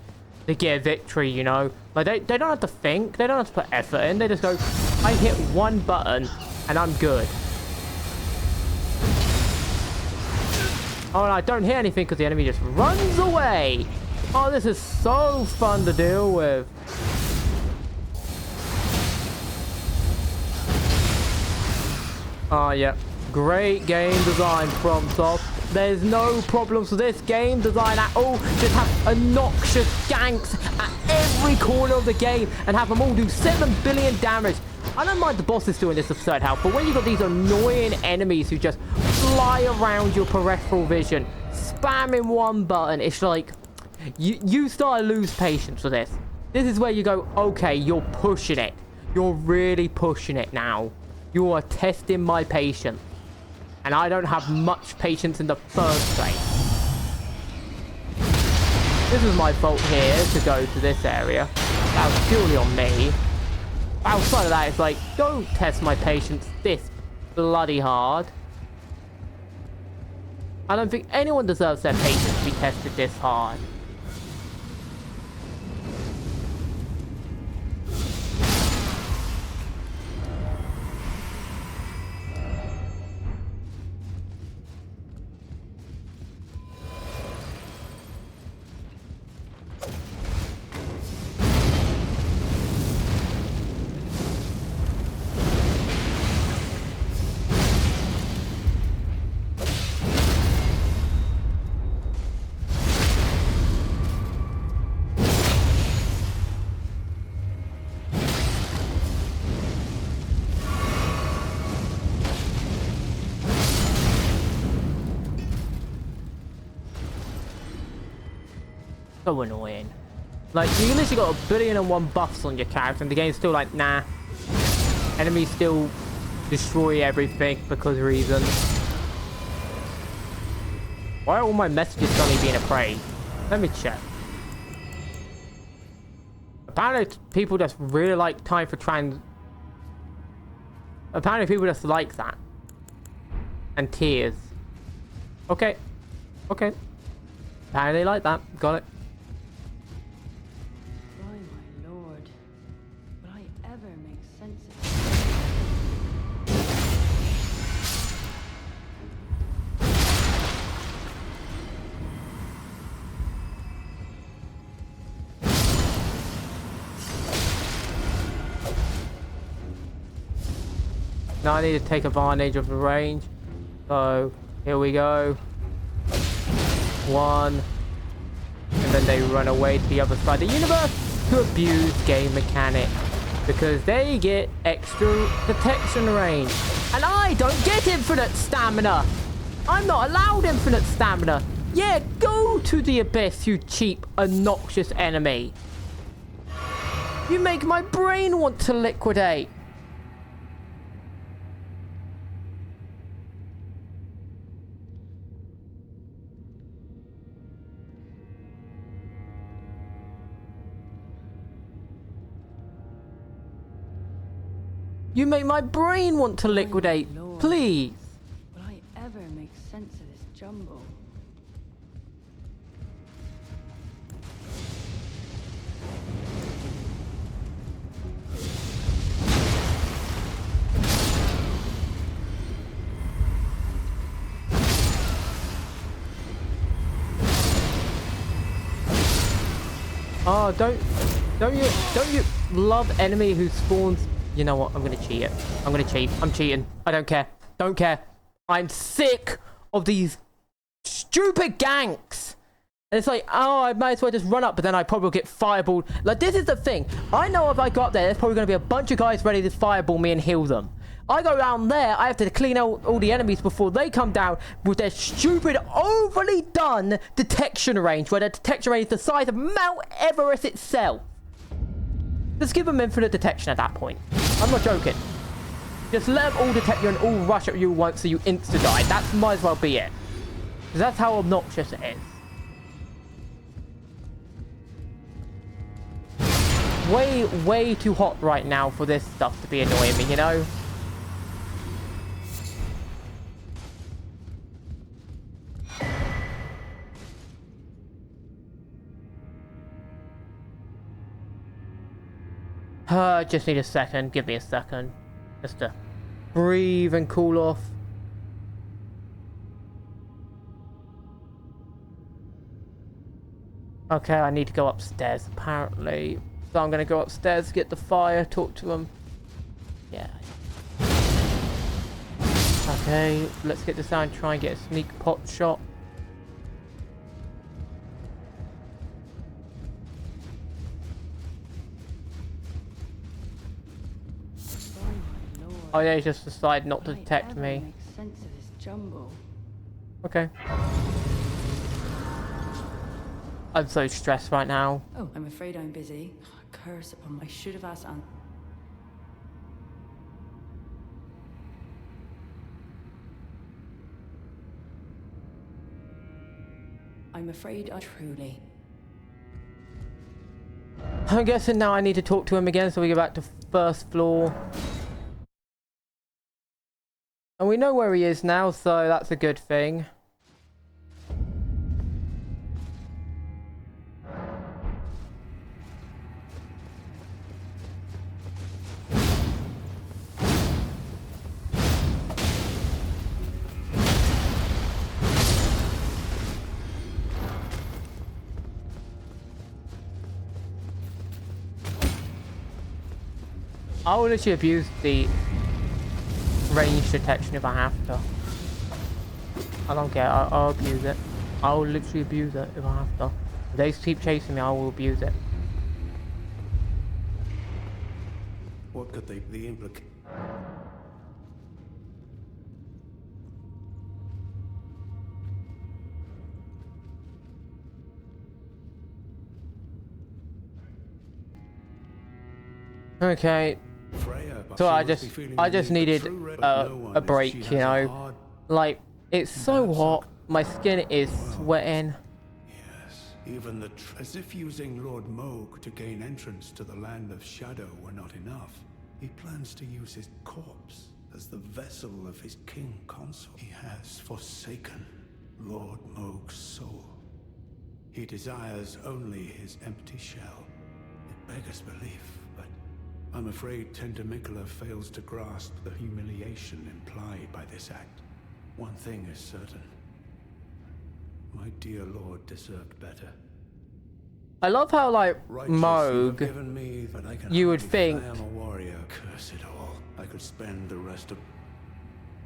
to get a victory, you know? Like they don't have to think, they don't have to put effort in, they just go, I hit one button and I'm good. Oh, and I don't hear anything because the enemy just runs away. Oh, this is so fun to deal with. Oh, yeah. Great game design from Soft. There's no problems with this game design at all. Just have obnoxious ganks at every corner of the game and have them all do 7 billion damage. I don't mind the bosses doing this absurd health, but when you've got these annoying enemies who just fly around your peripheral vision, spamming one button, it's like, you start to lose patience with this. This is where you go, okay, you're pushing it. You're really pushing it now. You are testing my patience. And I don't have much patience in the first place. This is my fault here to go to this area. That was purely on me. Outside of that, it's like, don't test my patience this bloody hard. I don't think anyone deserves their patience to be tested this hard. So annoying. Like, you literally got 1,000,000,001 buffs on your character and the game's still like, nah. Enemies still destroy everything because reasons. Why are all my messages suddenly being afraid? Let me check. Apparently people just really like time for Apparently people just like that. And tears. Okay. Okay. Apparently like that. Got it. Why, my lord, will I ever make sense of Now I need to take advantage of the range. So, here we go. One. And then they run away to the other side of the universe to abuse game mechanic. Because they get extra protection range. And I don't get infinite stamina. I'm not allowed infinite stamina. Yeah, go to the abyss, you cheap, obnoxious enemy. You make my brain want to liquidate. You make my brain want to liquidate. Please. will I ever make sense of this jumble? Oh, don't you love enemy who spawns? You know what? I'm gonna cheat it. I'm gonna cheat. I'm cheating. I don't care. Don't care. I'm sick of these stupid ganks. And it's like, oh, I might as well just run up, but then I probably will get fireballed. Like, this is the thing. I know if I go up there, there's probably gonna be a bunch of guys ready to fireball me and heal them. I go down there, I have to clean out all the enemies before they come down with their stupid, overly done detection range, where the detection range is the size of Mount Everest itself. Just give them infinite detection at that point. I'm not joking. Just let them all detect you and all rush at you once so you insta-die. That might as well be it. Because that's how obnoxious it is. Way too hot right now for this stuff to be annoying me, you know? Just need a second. Give me a second. Just to breathe and cool off. Okay, I need to go upstairs, apparently. So I'm going to go upstairs, get the fire, talk to them. Yeah. Okay, let's get this down and try and get a sneak pot shot. Oh yeah, he just decided not to detect me. Make sense of this jumble. Okay. I'm so stressed right now. Oh, I'm afraid I'm busy. Curse upon my should have asked Aunt. I'm afraid I truly. I'm guessing now I need to talk to him again so we go back to first floor. And we know where he is now, so that's a good thing. I will literally abuse the range detection if I have to. I don't care. I'll abuse it. I'll literally abuse it if I have to. If they keep chasing me, I will abuse it. What could the implication? Okay. So I just needed a break, you know. Like, it's so hot. My skin is sweating. Yes, even as if using Lord Moog to gain entrance to the land of shadow were not enough, he plans to use his corpse as the vessel of his king consort. He has forsaken Lord Moog's soul. He desires only his empty shell. It beggars belief, but I'm afraid Tender Mikola fails to grasp the humiliation implied by this act. One thing is certain. My dear lord deserved better. I love how, like, Righteous you've Moog, given me, but I can you would hardly think... I am a warrior. Curse it all. I could spend the rest of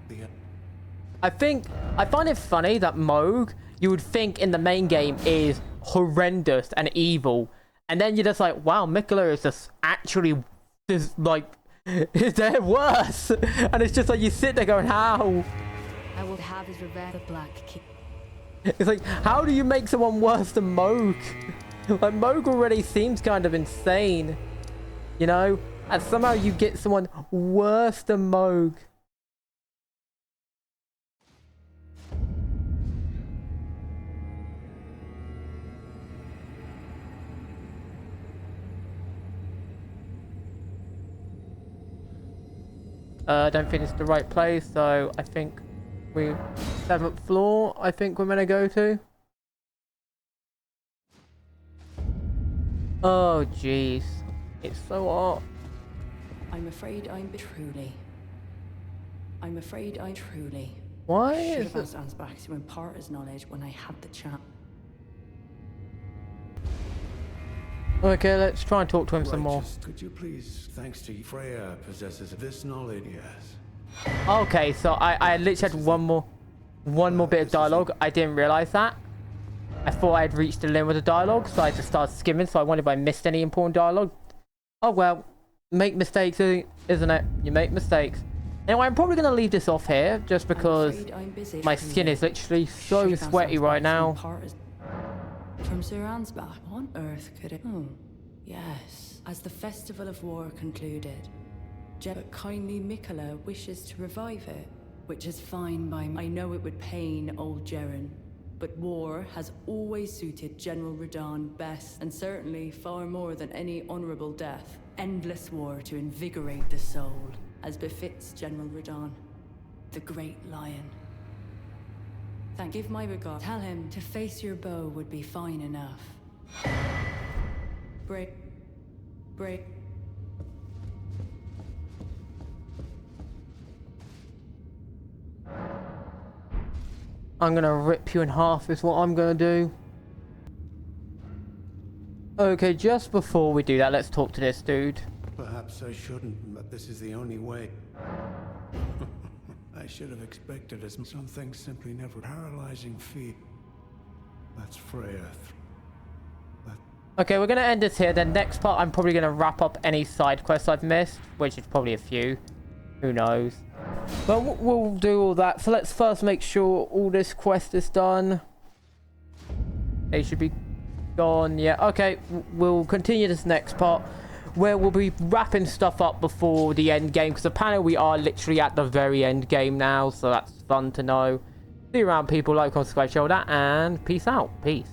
the... I find it funny that Moog, you would think in the main game, is horrendous and evil. And then you're just like, wow, Mikola is just actually just like, they're worse. And it's just like, you sit there going, how? I will have his revenge, the Black King. It's like, how do you make someone worse than Moog? Like, Moog already seems kind of insane, you know? And somehow you get someone worse than Moog. I don't think it's the right place, so I think we 7th floor, I think we're gonna go to. Oh jeez, it's so hot. I'm afraid I'm truly. Why Should is have asked Ansbach to impart his knowledge when I had the chance. Okay, let's try and talk to him some more. Righteous, could you please, thanks to you, Freya possesses this knowledge, yes. Okay, so I literally had one more bit of dialogue. I didn't realize that. I thought I had reached the limit of the dialogue, so I just started skimming, so I wondered if I missed any important dialogue. Oh well, make mistakes, isn't it? You make mistakes. Anyway, I'm probably going to leave this off here, just because my skin is literally so sweaty right now. From Sir Ansbach, on earth could it... Oh, yes. As the Festival of War concluded, but kindly Mikola wishes to revive it, which is fine by me. I know it would pain old Jeren, but war has always suited General Radahn best, and certainly far more than any honorable death. Endless war to invigorate the soul, as befits General Radahn, the great lion. Give my regard. Tell him to face your bow would be fine enough. Break. I'm gonna rip you in half is what I'm gonna do. Okay, just before we do that, let's talk to this dude. Perhaps I shouldn't, but this is the only way. I should have expected as something simply never paralyzing feat. That's Freya. Okay, we're gonna end this here. Then next part, I'm probably gonna wrap up any side quests I've missed, which is probably a few. Who knows? But we'll do all that. So let's first make sure all this quest is done. They should be gone. Yeah. Okay. We'll continue this next part, where we'll be wrapping stuff up before the end game, because apparently we are literally at the very end game now, so that's fun to know. See you around, people. Like, comment, subscribe, share all that, and peace out. Peace.